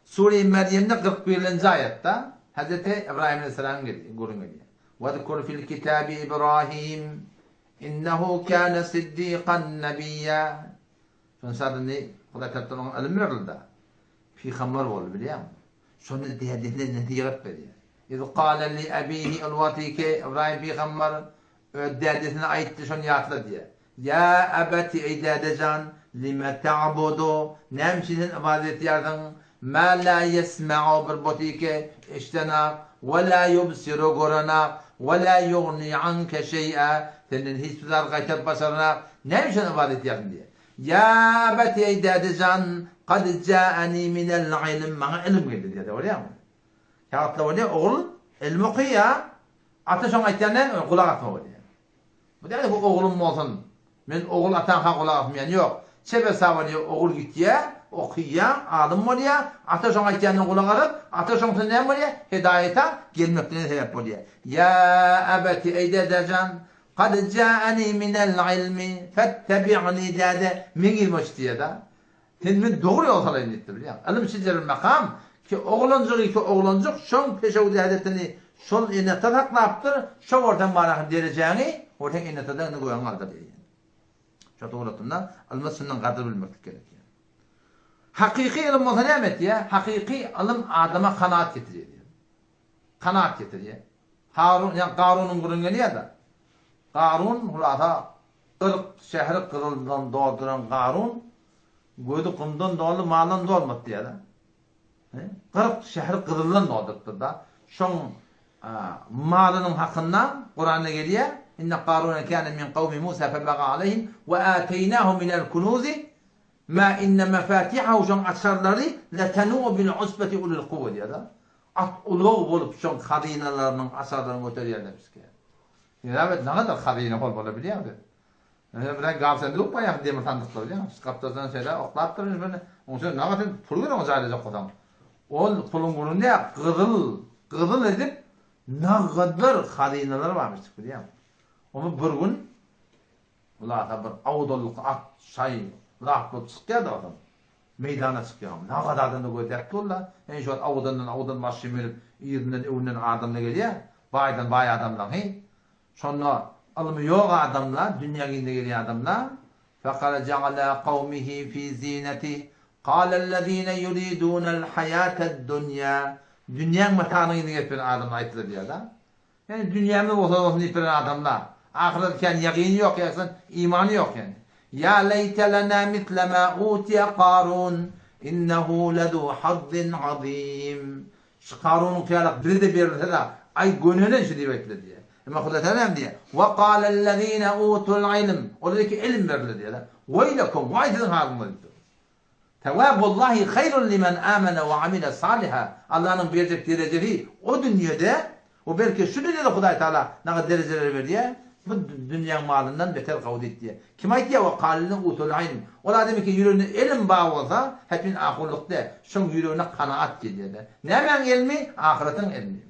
Speaker 1: Sure-i Meryem'de 41. ayette Hazreti İbrahim Aleyhisselam'ın gurun geliyor. وَذْكُرْ فِي الْكِتَابِ إِبْرَاهِيمَ إِنَّهُ كَانَ صِدِّيقًا نَبِيًّا. Şunu ne? Kuda Teala'nın ilim verildi. Peygamber oldu biliyor musun? Şunu ne diyecek veriyor. İz qâle li ebîhi el-vatîke İbrahim Peygamber dedesine aitti şunu yatla diye. Ya ebeti ey dedecan lime ta'budu nemşinin ibadet yardın ma la yesma'u bir botike iştena ve la yubsiru gorana ve la yughni anke şey'a senin hiçbir zargaytat basarına nemşinin ibadet yardın diye. Ya ebeti ey dedecan kad ca'ani minel ilim bana ilim geldi diye. Öyle mi? Ya atla öyle oğul ilmi okuyor ya. Ata şunu aytyandan kulak atma öyle. Bu değil bu oğlum olsun. Men oğul atan ha kulak atmayan yok. Sebe savaniye oğul gitti okuyor, adım var ya, ata şunu aytyandan kulak atıp, ata şunu ne var ya, hidayete gelmekten sebep oluyor. Ya ebeti ey dedecan, kad ca'ani minel ilmi, fettebi'ni dede, min ilmiş diye de. Sen doğru yol salayım etti biliyor musun? Ilim şiceril makam, ki oğlancık, şun peşevdi hedefini, şun innete taklaptır, şun ortam barakın dereceğini, ortam innete de koyan kaldır diye. Şu doğrultunda ilmisinden kadir bilmek gerekiyor. Hakiki ilim olsa ne emet ya? Hakiki ilim adama kanaat getiriyor. Kanaat getiriyor. Karun'un kurun geliyor da. Karun, hulata 40 şehri kırıldan doğduran Karun, gödü kumdan doğru, maldan doğmadı diye de. 40 şehri kırıldan doğdurttu da. Şun malının hakkından Kur'an'a geliyor. İnne Karun kâne min kavmi Musa febaga aleyhim ve âteynâhu minel kunuzi ma inne mefâtihahu şun açarları letenû bil usbeti ulul kuvve diye de. At uluğ olup şun hazinalarının asarlarını götürüyorlar bize. Evet ne kadar hazine olabiliyor mu? Ben gavsen de upayam demir sandıklar biliyor musun? Kaptadan şeyler oklattırmış beni. Onun için ne kadar pul veriyor zaten kodam. O pulun burunda kızıl edip ne kadar hazineler varmış biliyor musun? Onu bir gün ulan bir avdoluk at şey lahbut çıkıyor da adam. Meydana çıkıyor. Ne kadar da götürdü ulan. En şu avdan başı verip yerinden evinden adamla geliyor. Baydan bay adamla he. Sonra alımı yok adamlar, dünya ginde geliyor adamlar. فَقَالَ جَعَلَى قَوْمِهِ فِي زِينَتِهِ قَالَ الَّذ۪ينَ يُرِيدُونَ الْحَيَاةَ الدُّنْيَا. Dünyanın mekanı ginde getiren adamlar ayıtılır diyor da. Yani dünyanın olsun getiren adamlar. Ahiretken yakini yok ya, imanı yok yani. Ya leyte lena mitle ma utiye Karun innehu ledu hazzin azim. Şu Karun'un kıyarak biri de verirse de ay gönlüne şu diye bekledi diye. Ama Kuda Teala diye. Ve kâlellezîne utul ilm. Oradaki ilim verildi diye. Veylekum, vay sizin halınız. Tevabullahi hayrun limen amene ve amile saliha. Allah'ın verecek dereceleri o dünyada, o belki şu dünyada Kuda Teala ne kadar dereceler veriyor. Bu dünya malından beter kavud etti. Kim ayet ya ve kâlellezîne utul ilm. Ola demek ki yüreğine ilim bağı olsa hepin ahirlikte şun yüreğine kanaat geliyor. Ne hemen ilmi? Ahiretin ilmi.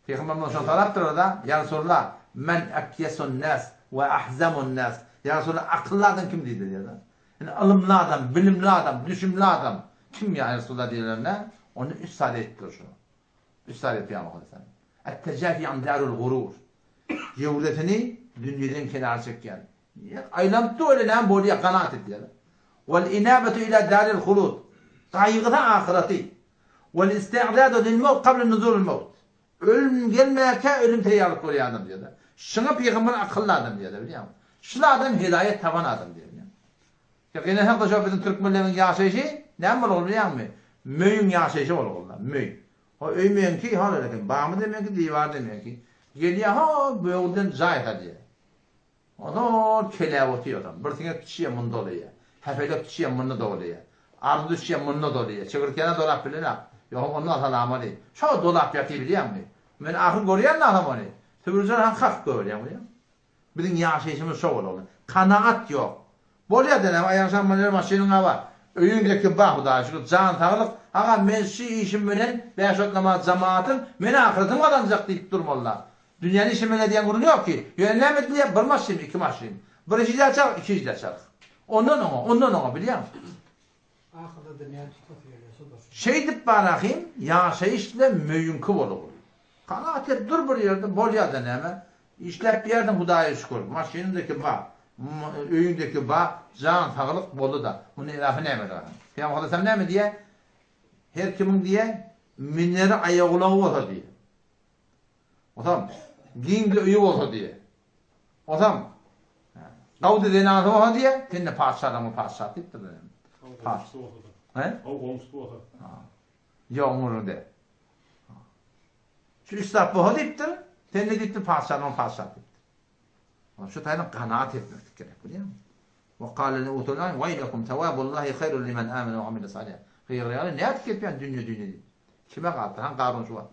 Speaker 1: Peygamber şunu taraftar orada. Ya Resulullah men ekyesun nas ve ahzamun nas. Ya Resulullah akıllı adam kim dedi ya da. Yani ilimli adam, bilimli adam, düşünümlü adam. Kim ya Resulullah diyorlar. Onu üstade ettiler şunu. Üstade etti ya Muhammed Efendi. Et-tecafi an darul gurur. Yevletini dünyadan kenara çekken. Aylamtı öyle lan boruya kanaat etti ya da. Vel inabetu ila daril hulud. Kaygıda ahireti. Vel isti'dadu lil mevt qabla nuzulul mevt. Ölüm gelmeyken ölüm teyarlık oluyor adam diyor da. Şuna peygamber akıllı adam diyor da biliyor musun? Şuna adam hidayet taban adam diyor. Ya yine hem de şu bizim Türkmenlerin yaşayışı ne var biliyor musun? Müyün yaşayışı var onlar. Müy. O öymeyen ki hala lakin bağımı demeyen ki divar demeyen ki. Geliyor ha böyüden zayıf diyor. O da kelev otuyor adam. Bir tane kişiye munda oluyor. Hefele kişiye munda oluyor. Arzu kişiye munda oluyor. Çekirkene dolap bilir ha. Yok onlar salamı değil. Şu dolap yatıyor biliyor musun? Ben ahir görüyen ne adamı? Tübürcüler hak görüyor musun? Bizim yaşayışımız şu olur. Kanaat yok. Bolya denem ayaksanmaları maşinin var. Öyündeki bağ da şu can tağlık. Ağa men şu işim bilen beşot namaz cemaatın meni ahiretim kazanacak deyip durmalılar. Dünyanın işi mene diyen kurun yok ki. Yönlemet diye bir maşin, iki maşin. Bir işi açar, iki işi açar. Ondan ona biliyor musun? Şey dip barakayım, yaşayışla müyünkü olur. Kanaat et dur bir yerde bol yerden hemen. İşlep bir yerden Hudaya şükür. Maşinindeki bağ, öyündeki bağ, can sağlık bolu da. Bunu ilahı ne mi? Peygamber Aleyhisselam ne mi diye? Her kimin diye minleri ayağına olsa diye. O zaman giyimli üyü olsa diye. O zaman Davud denazı olsa diye seninle padişahımı padişah deyip de benim. Padişah. He? Yağmurun de. Şu üstad bu deyiptir. Seninle deyiptir padişahımı padişah deyiptir. Şu taydan kanaat etmek gerek biliyor musun? وَقَالَ لَوْتُلَانِ وَيْلَكُمْ تَوَابُ اللّٰهِ خَيْرٌ لِمَنْ آمَنَ وَعَمِلَ صَالِحًا. Gıyır yani ne etki etmeyen dünya değil. Kime kaldı? Han Karun şu var.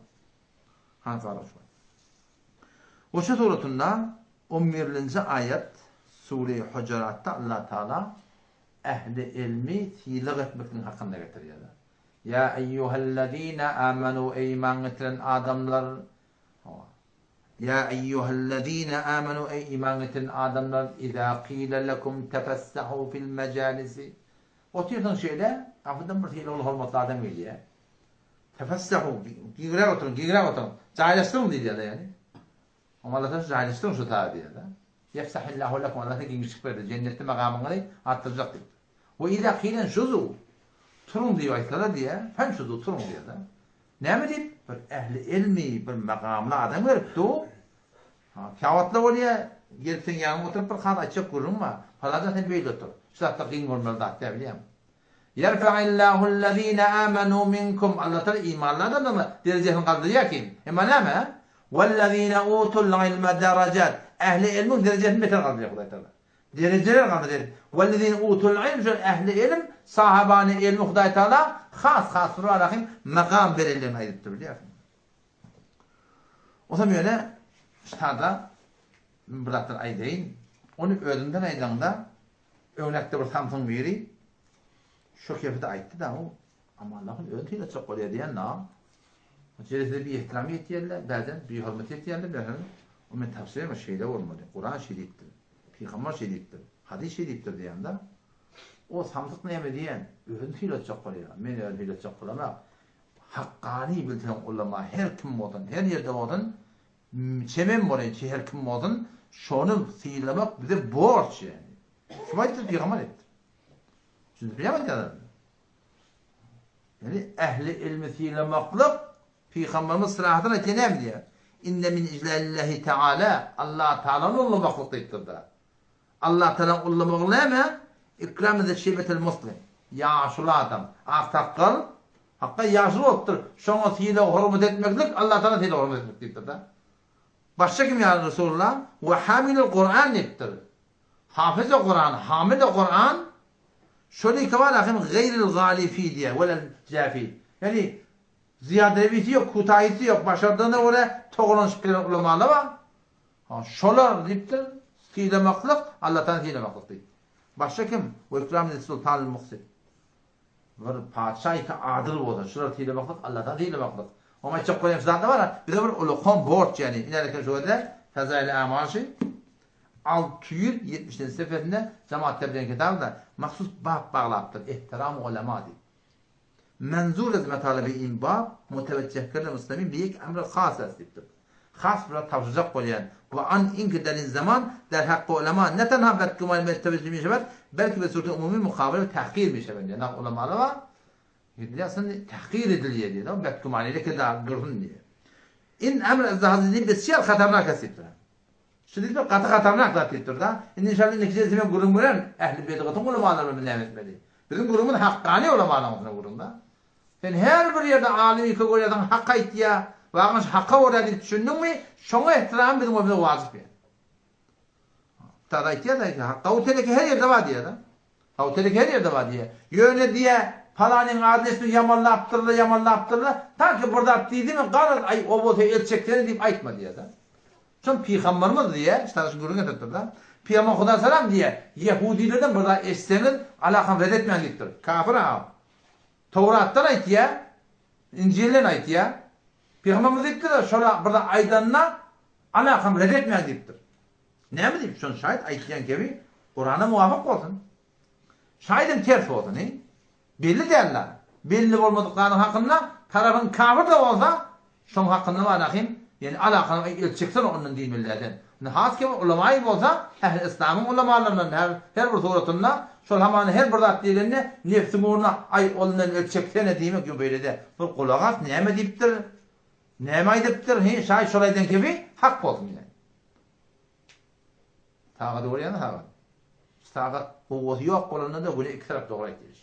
Speaker 1: Han Karun şu var. O şey suratında 11. ayet Sure-i Hucurat'ta Allah Teala ehli ilmi tilik etmekinin hakkında getiriyor. Ya eyyühellezine amenu ey iman getiren adamlar. Ya eyyühellezine amenu ey iman getiren adamlar. İzâ qîle lekum tefessahu fil mecalisi. Otuyorsun şöyle, afından bir hile olmadı adam geliyor. Tefessahu, giygrek oturun. Cahilestırın diye yani. Ama Allah'tan cahilestırın şu tabi diye. Yefsahillahu lekum, Allah'tan giymişlik verdi. Cennette makamını arttıracak diye. Ve izâ qîlen şuzu, turun diyor ayetler diye, fen şuzu turun diye de. Ne mi deyip? Bir ehli ilmi, bir makamlı adam verip de kavatla oluyor, gelipsen yanıma oturup bir kan açık kurun var. Falan zaten böyle otur. Şu da takin olmalı da hatta biliyor musun? Yerfa'illahu allazine amenu minkum. Allah Teala imanlardan da derecesini kaldırıyor ki. Hemen ama vellezine utul ilme derecat. Ehli ilmin derecesini beter kaldırıyor Allah Teala. Dereceler kaldırıyor. Vellezine utul ilm ehli ilim sahabani ilmi Allah Teala has rahim makam verildiğini ayırttı biliyor musun? O zaman öyle şurada bıraktır aydeyin. Onu öğrenden aydanda örnekte bir Samsun biri şu kefede ayıttı da o ama Allah'ın öğretiyle çok oluyor diyen ne? Ceresinde bir ihtiram yetiyorlar, bazen bir hürmet yetiyorlar, bazen o men tavsiye etme şeyler olmadı. Kur'an şeriftir, Peygamber şeriftir, hadis şeriftir diyen de o Samsun ne diyen öğretiyle çok oluyor. Men öğretiyle çok oluyor ama hakkani bildiğin ulema her kim olsun, her yerde olsun çemen var ki her kim olsun şunu sihirlemek bize borç yani. Kim ayettir? Peygamber etti. Şimdi bilemez ya. Yani ehli ilmi sihirlemeklik Peygamberimiz sırahatına etinem diyor. İnne min iclalillahi teala Allah Teala'nın ullamaklık deyiptir da. Allah Teala ullamaklığı ama ikram ede şibetel muslim. Yaşlı adam. Aktakkal hakka yaşlı oluptur. Şuna sihirle hürmet etmeklik Allah Teala sihirle hürmet etmek deyiptir da. Başka kim ya Resulullah? Ve hamilul Kur'an deyiptir. Hafız-ı Kur'an, hamid-i Kur'an şöyle ki var akım gayril galifi diye velel cafi. Yani ziyadevisi yok, kutayisi yok. Başardığında öyle toğulanışıp gelen ulamalar var. Şolar deyiptir. Silemaklık, Allah'tan silemaklık deyip. Başka kim? Ve ikram-ı sultan-ı muhsin. Bir padişah-ı adil olsun. Şolar silemaklık, Allah'tan silemaklık. Ama çok koyun zaten var. Bir de bir ulukon borç yani. İlerken şöyle Fezai-i Amaşı 670. seferinde Cemaat Tebliğ kitabında mahsus bab bağlattır. İhtiram ulema diye. Menzur ez metalebi bab muteveccihkerle Müslümin bir ek emre khas esiptir. Khas bir tavsiyecek koyan. Ve an inki delin zaman der hakkı ulema ne tenha betkumayı metteveccih mi şeber belki bir sureti umumi mukabele ve tahkir mi şeber. Yani ulemalar var. Aslında tahkir ediliyor diye. Betkumayı ile kadar görün diye. İn emre ez hazine besiyel hatamnak esiptir. Şimdi bir katı hatamnak da ettir da. İnşallah neticesinde gurum gören ehli beydatın ulemalarını bilemedi. Bizim gurumun hakkani ulemalarının gurumda. Sen her bir yerde alimi koyuyordan hakka ihtiya, vakıf hakka orada düşündün mü? Şuna ihtiram bizim bize vacip yani. Tada ihtiya da hakka oteleki her yerde var diye da. Oteleki her yerde var diye. Yöne diye falanın adresini yamanlattırdı. Ta ki burada attıydı mı? Qarar ay o botu elçekleri deyip aytma diye da. Çünkü Peygamberimiz diye, işte şu gurun getirdi da. Peygamber Huda selam diye Yahudilerden burada eşlenir, alakan reddetmeyen gittir. Kafir ha. Tevrat'tan ait ya, İncil'den ait ya. Peygamberimiz gitti de şöyle burada aydanına alakan reddetmeyen gittir. Ne mi diyeyim? Şunu şahit aytlayan gibi Kur'an'a muvafık olsun. Şahidin ters olsun. Belli derler. Belli olmadıklarının hakkında tarafın kafir de olsa şunun hakkında var lakin Yani alakanı elçeksen onun dinlerden. Has ki ulemayı bolsa ehl İslam'ın ulemalarından her bir suratında şol haman her bir zat diýilende nefsi uğruna ay ondan elçeksen diýmek gibi böyle de. Bu kulağas näme diýipdir? Näme aýdypdyr? He şay şolaydan gibi hak bolsun yani. Tağa doğru yana tağa. Tağa bu yok bolanda da bunu iki taraf doğru aýdyr.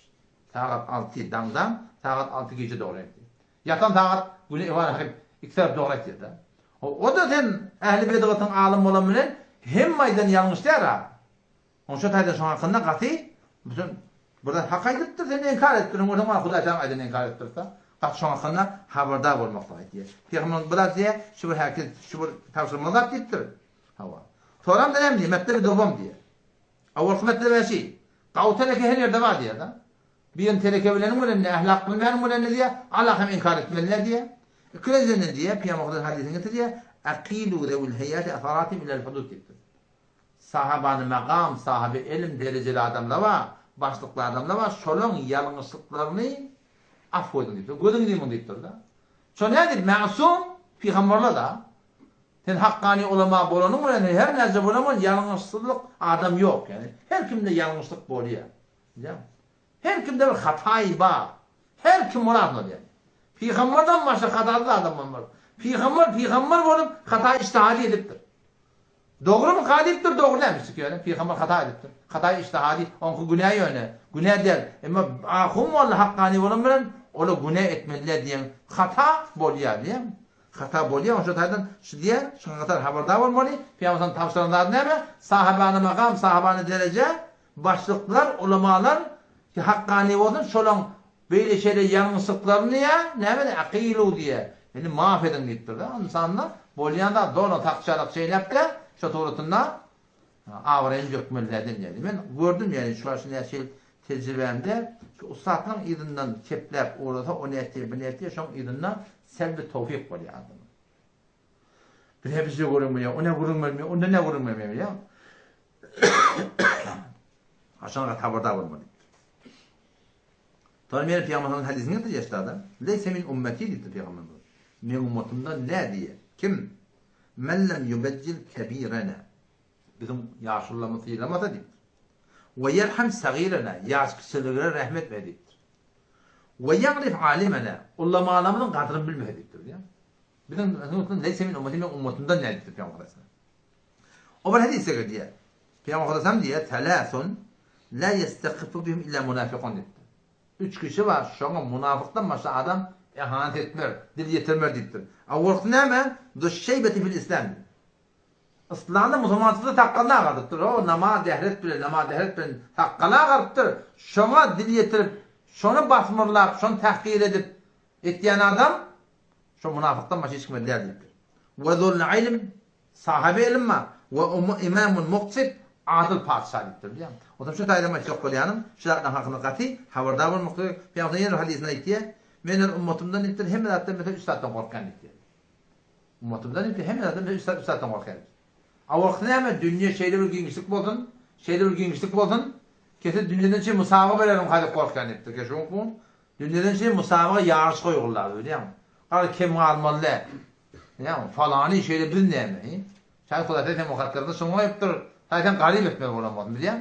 Speaker 1: Tağa 6 dangdan, tağa 6 gece doğru aýdyr. Yatan tağa bunu evan iki taraf doğru aýdyr da. O da sen ehli bid'atın alim bolan bilen hem maýdan ýalňyş dära. Onşa taýda şoňa hakkında gaty bütün burada hak aýdypdyr, sen inkar etdirin, o zaman Hudaý taala aýdan inkar etdirse, gaty şoňa hakkında habardar bolmak gerekir. Peygamber bular diýe, şu bir herkes şu bir tavsirmalar diýipdir. Hawa. Soram da näme diýip, metde dogam diýe. Awal metde beşi. Gawteleke her ýerde bar diýe da. Bir tereke bilen bilen ahlak bilen bilen diýe, Allah hem inkar etmeliler diýe. Kürezene diye Peygamber hadisini getiriyor. Aqilu zevul hayati asaratim ila al-hudud diyor. Sahabanı makam, sahabe ilim dereceli adamlar var, başlıklı adamlar var. Şolun yanlışlıklarını affoydun diyor. Gözün diye bunu diyor da. Şu nedir? Masum peygamberler da. Sen hakkani ulema bolanın mı? Her nerede bolanın yanlışlık adam yok yani. Her kimde yanlışlık boluyor. Her kimde bir hatayı var. Her kim muradlı yani. Peygamberden başka hatalı adam var. Peygamber bolup hata ijtihadi edipdir. Doğru mu kadipdir, doğru demiştik yani. Peygamber hata edipdir. Hata ijtihadi, onku günah yöne. Günah der. Ama ahum vallahi hakkani bolan bilen ola günah etmeliler diyen hata bolýar diýem. Hata bolýar, oşa taýdan şu diýe, şoňa kadar habardar bolmaly. Peygamberin tavsiýelerinden näme? Sahabany makam, sahabany derece, başlıklar, ulemalar ki hakkani bolsun, şolan böyle şeyler yanlışlıklarını ya ne aqilu diye. Yani mahvedin diýipdir da. İnsanlar bolýanda dono takçalyk şeylepde şu toğrutunda awrayın jökmellerden yani. Men gördüm yani şu aşynä şey tecrübemde şu ustadın ýygynyň keplep orada o näçe bir näçe şoň ýygynyň selbi tawfik bolýar adam. Bir hepsi görünmüyor, ona görünmüyor, onda ne görünmüyor ya. Aşağı habardar bolmaly. Tabii benim Peygamber'in hadisini getireceğiz adam. Leyse min ümmeti dedi Peygamber. Ne ümmetimden ne diye? Kim? Men lem yubeccil kebirena. Bizim yaşlılarımızı yılamasa deyip. Ve yerham sagirena. Yaş kişilere rahmet ediptir. Ve yagrif alimena. Ullama alamının kadrını bilme ediptir. Bizim leyse min ümmetimden ne dedi Peygamber? O bir hadise gördüğü. Peygamber diye telâsun la yestekıfu bihim illa munafikun dedi. 3 kişi var. Şoňa munafıkdan başga adam ihanet etmer, dil yetirmer diýipdir. Awwalky näme? Duşşeybeti fil İslam. İslamda musulmançylyk taqqana agadypdyr. O namaz dehret bilen taqqana agadypdyr. Şoňa dil yetirip, şonu basmyrlap, şonu tahqir edip etýän adam şu munafıkdan başga hiç kim edýär diýipdir. Ve zul ilm sahabe ilma ve imamun muqsid adil padşahlyktır diýär. O da şu taýdama çok bolýanym, şulardan hakyny gaty habardar bolmakda Peygamberin hadisine aýtdy. Menen ummatymdan etdir hem zatdan mesela üstatdan gorkan diýdi. Ummatymdan etdir hem zatdan üstatdan gorkan. Awakda näme dünýä şeýle bir giňişlik bolsun, kese dünýäden çe musabaga berelim hadi gorkan diýdi. Geçen gün dünýäden çe musabaga ýarış goýurlar diýär. Ar kim almaly? Ýa falany şeýle bilnäme. Şaý Hudaý demokratlarda şoňa ýapdyr. Taýdan garip etmek bolamaz diýär.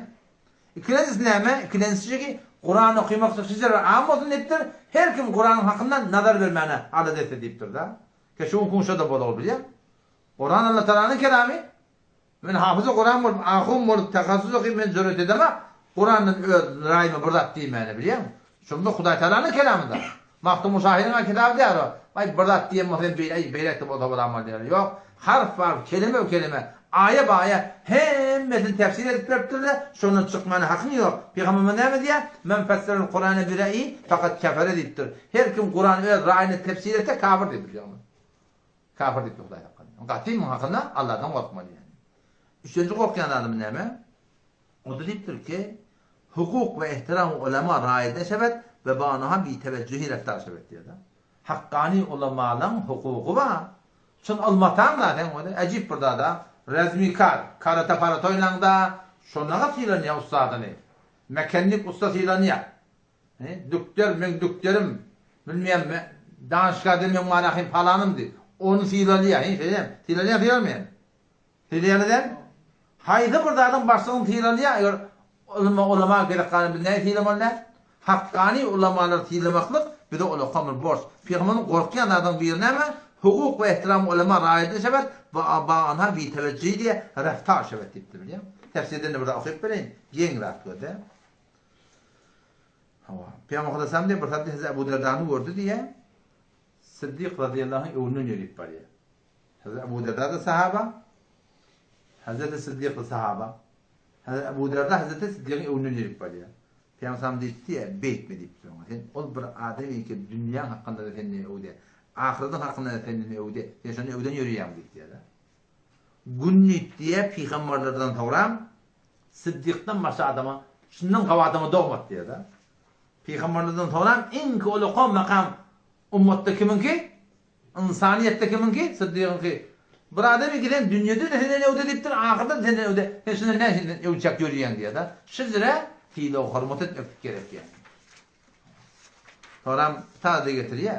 Speaker 1: İkincisi näme? İkincisi ki Kur'an okumak sizlere am bolsun etdir. Her kim Kur'an'ın hakkında nazar vermeni adet edipdir da. Keşun kunşa da bol bilýär. Kur'an Allah Teala'nın kelami. Men hafızı Kur'an bolup, ahum bolup takassus okuyup men zöret edemem. Kur'an'ın raýymy birdat diýmeni bilýärmi? Şunda Hudaý Teala'nın kelamında. Mahtum Muşahir'in kitabı diýär o. Ay birdat diýen meselen beýlet bolup bolamaz diýär. Ýok, harf var, kelime o kelime. Aya baya hemmesini tefsir edip veripdirler. Şonun çıkmanı hakkı yok. Peygamber näme diýär? Men fesserul Kur'an'ı bir ra'yi fakat kafir edipdir. Her kim Kur'an'ı öz ra'yını tefsir etse kafir diýipdir ýa-ni. Kafir diýip Hudaý hakkında. Gaty hakkında Allah'tan gorkmaly yani. Üçüncü gorkyan adam näme? O da diýipdir ki hukuk ve ihtiram ulema ra'yede şebet ve banaha bi teveccühi reftar şebet diýär da. Hakkani ulemaların hukuku var. Şun almatan da den ejip burada da resmi karata para toylanda şonaga filan ustadyny. Mekanlik ustasıyla ya. Doktor men doktorum bilmeýän danışga demen manahym falanymdy. onu tiylaliya, şeyden, tiylamayan. Tiylalayan. Haydi buradan başlığın tiylaliya, ulama gerek kanı bir ne tiylamalar? Hakkani ulamalar tiylamaklık, bir de ulaqamır borç. Peygamberin korkuyan adam birine mi? Hukuk ve ihtiram ulama raayetli şeber ve abağına bir teveccüh diye reftar şebet deyipti biliyor musun? Tefsirden de burada okuyup vereyim. Yeni rahat gördü. Peygamber Aleyhisselam diye bir tabi Hazreti Ebu Derda'nı gördü diye Sıddık radıyallahu anh evinin yürüyüp var ya. Hazreti Ebu Derda da sahaba, Hazreti Sıddık da sahaba. Hazreti Ebu Derda Hazreti Sıddık'ın evinin yürüyüp var ya. Peygamber Aleyhisselam deyip diye beyt mi deyip diyor. O bir ademi ki dünya hakkında da kendini evde, ahiretin hakkında da kendini evde, yaşanı evden yürüyen deyip diye. Günnit diye peygamberlerden tavram, Sıddık'tan başka adama, şundan kava adama doğmat diye da. Peygamberlerden tavram, en ki uluqam makam, ummatta kiminki? İnsaniyette kiminki? Sıddık'ınki. Bir ademi giden dünyada da senden evde deyiptir, ahirette de senden evde, sen şundan ne senden evcek yürüyen diye da. Şizire, fiili o hürmet etmek gerek yani. Tavram, ta da getiriyor.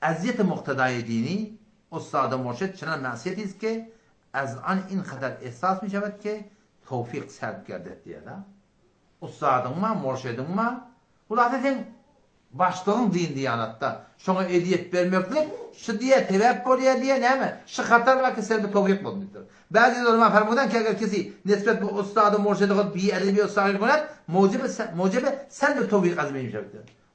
Speaker 1: Aziyet-i muktedai dini, Ustad-ı Murşid çına masiyetiz ki, az an in kadar esas mi şevet ki, tevfik serp gerdet diye da. Ustadın mı, murşidin mi? Ulan zaten başlığın din diyanatta. Şuna hediyet vermeklik, şu diye tevep oluyor diye ne mi? Şu hatar var ki serbi tevfik bulundur. Bazı ulema fermudan ki eğer kisi nispet bu ustad-ı murşidin bir edebi ustad kulat, mucibe sen de tevfik azmeyim şevet.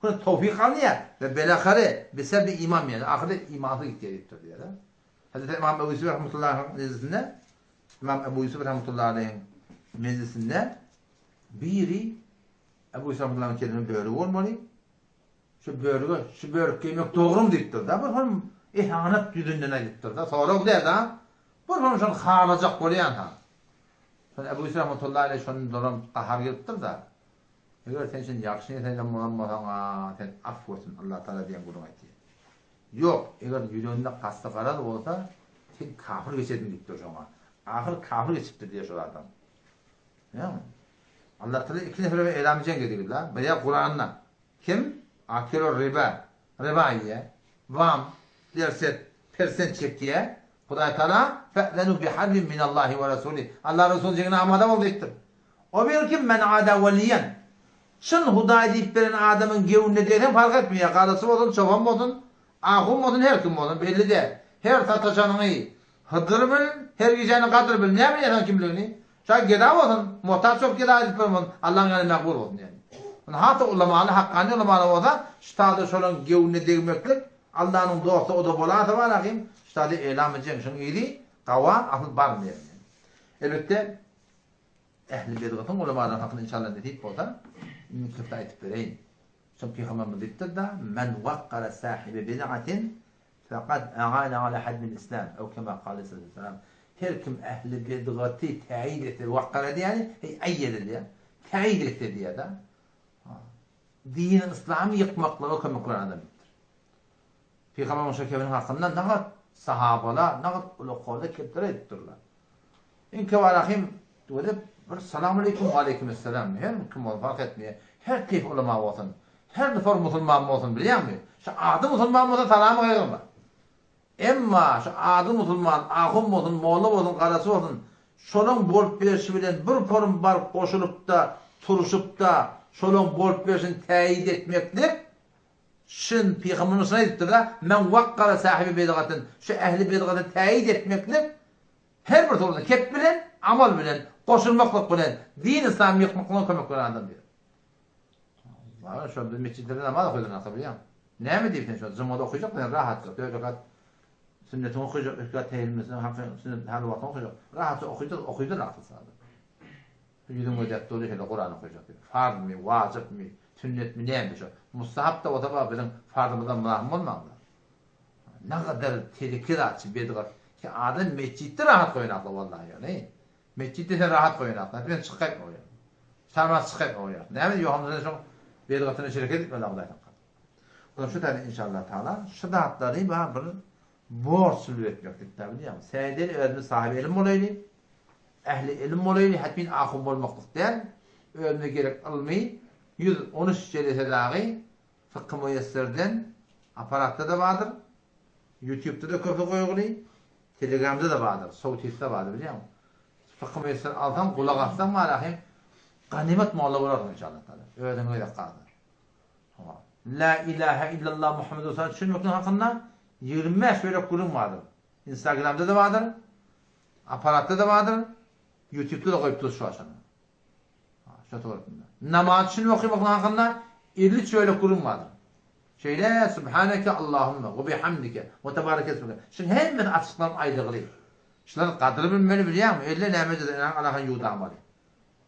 Speaker 1: Bunu tevfik alıyor ve belakare besebi imam yani. Ahirde imanı gidiyor diye da. Hazreti İmam Ebu Yusuf rahmetullahi meclisinde, İmam Ebu Yusuf rahmetullahi aleyhin meclisinde biri Ebu Yusuf rahmetullahi aleyhin böğrü olmalı. Şu böğrü kıymak doğru mu deyiptir da. Bu hanım ihanet yüzünden deyiptir da. Sonra o der da. Bu hanım şunu xaracak olayan ha. Sonra Ebu Yusuf rahmetullahi aleyhin şunun durum qahar geliptir da. Eğer sen şimdi yaxşı niyetinden bulanmadan sen affolsun Allah Teala diyen bunu aytı. Yok, eğer yüreğinde kastı karalı olsa sen kafir geçedin deyiptir şuna. Ahir kafir geçiptir diye şu adam. Ya Allah Teala iki nefere eğlenmeyecek dedi la. Veya Kur'an'la. Kim? Akilo riba. Ribaiye. Vam. Derset. Persen çektiye. Huday Teala fe'lenu biharbin minallahi ve Resulü. Allah Resulü cegine amada ol deyiptir. O bir kim? Men ada veliyen. Şun huday deyip veren adamın gevunne diyelim fark etmiyor. Karısı olsun, çoban olsun, ahum olsun, her kim olsun belli değil. Her tataşanını hıdır bilin, her gecenin kadır bilin. Ne bilin kimliğini? Şöyle gedav olsun, muhtar çok gedav edip olsun, Allah'ın yanı mekbul olsun yani. Hatta ulamalı, hakkani ulamalı olsa, ştada şolun gevunne değmeklik, Allah'ın doğrusu o da bolatı var akım, ştada eylem edeceğim, şunu iyiliği, kava, akıl var mı yani. Elbette, ehli bedgatın ulamaların hakkını inşallah dedip olsa, kıfta etip vereyim. Çünkü Peygamberimiz deyiptir da, men vakkara sahibi bid'atin, fekad a'ane ala haddil İslam. O kema kâle sallallahu aleyhi ve sellem. Her kim ehli bedgatı teyit etti, vakkara diye yani, eyyedi diye, teyit etti diye da, dinin İslam'ı yıkmakla o kema Kur'an'da bittir. Peygamberimiz şekebinin hakkında ne kadar sahabalar, ne kadar ulukada keptere ettirler. İnke valahim, selamun aleyküm ve aleykümselam. Her kim olsun fark etmiyor. Her tip ulema olsun. Her defa Müslüman olsun biliyor musun? Şu adı Müslüman olsun selamı koyulma. Emma şu adı Müslüman, ahum olsun, moğlu olsun, karası olsun. Şolun bolup verişi bilen bir forum var koşulup da, turuşup da, şolun bolup verişini teyit etmektir. Şun Peygamberimiz ne deyiptir da? Men vakkara sahibi bedgatın. Şu ehli bedgatı teyit etmektir. Her bir turda kep bilen, amal bilen, koşulmakla bilen, din İslam'ı yıkmakla kömek veren adam diyor. Vallahi şu mescidlerde namaz okuyordun nasıl biliyor musun? Ne mi deyip şu zımada okuyacak mı? Rahat yok. Dört rekat sünnetini okuyacak, üç rekat tehilmesini, sünnet halvatını okuyacak. Rahat okuydu rahat sağda. Yüzün ödep dolu şeyle Kur'an okuyacak. Farz mı, vacip mi, sünnet mi, neymiş o? Mustahap da o da bizim farzımızdan mahrum olmalı. Ne kadar tehlikeli açı bedgat. Ki adam mescitte rahat koyunaklı vallahi ya ne? Mescitte sen rahat koyunaklı. Ben çıkayım oraya. Sarmaz çıkayım oraya. Ne mi? Yohamızda çok bedgatına şirket etmedi Allah'tan. O şu tane inşallah Teala şu dağıtları bana bir borç üretmektik tabi biliyor musun? Senedeli öğrenme sahibi ilim olaylı. Ehli ilim olaylı. Hatmin ahum olmaklık değil. Öğrenme gerek almayı. 113 celese dahi fıkkı müyesserden aparatta da vardır. YouTube'da da köpek koyuğuli. Telegram'da da vardır. Soğutis'te de vardır biliyor musun? Fıkkı mesela alsam kulak atsam var ahim. Ganimet malı var inşallah. Öyle kaldı. La ilahe illallah Muhammed Resulullah düşünmekten hakkında 25 böyle kurum vardır. Instagram'da da vardır. Aparatta da vardır. YouTube'da da koyup şu aşağıda. Namaz düşünmekten hakkında 50 şöyle kurum vardır. Şeyle Subhaneke Allahümme ve bihamdike ve tebarek esmike. Şimdi hemen açıklam ayrılığı. Şunların kadri bilmeli biliyor musun? 50 nemece de Allah'ın yuğdanmalı.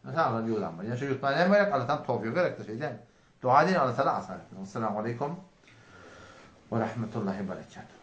Speaker 1: Mesela Allah'ın yuğdanmalı. Yani şu yutmaya ne böyle? Allah'tan topluyor gerek de şey değil mi? Dua edin Allah sana asar. Esselamu Aleyküm ve Rahmetullahi ve Berekatuhu.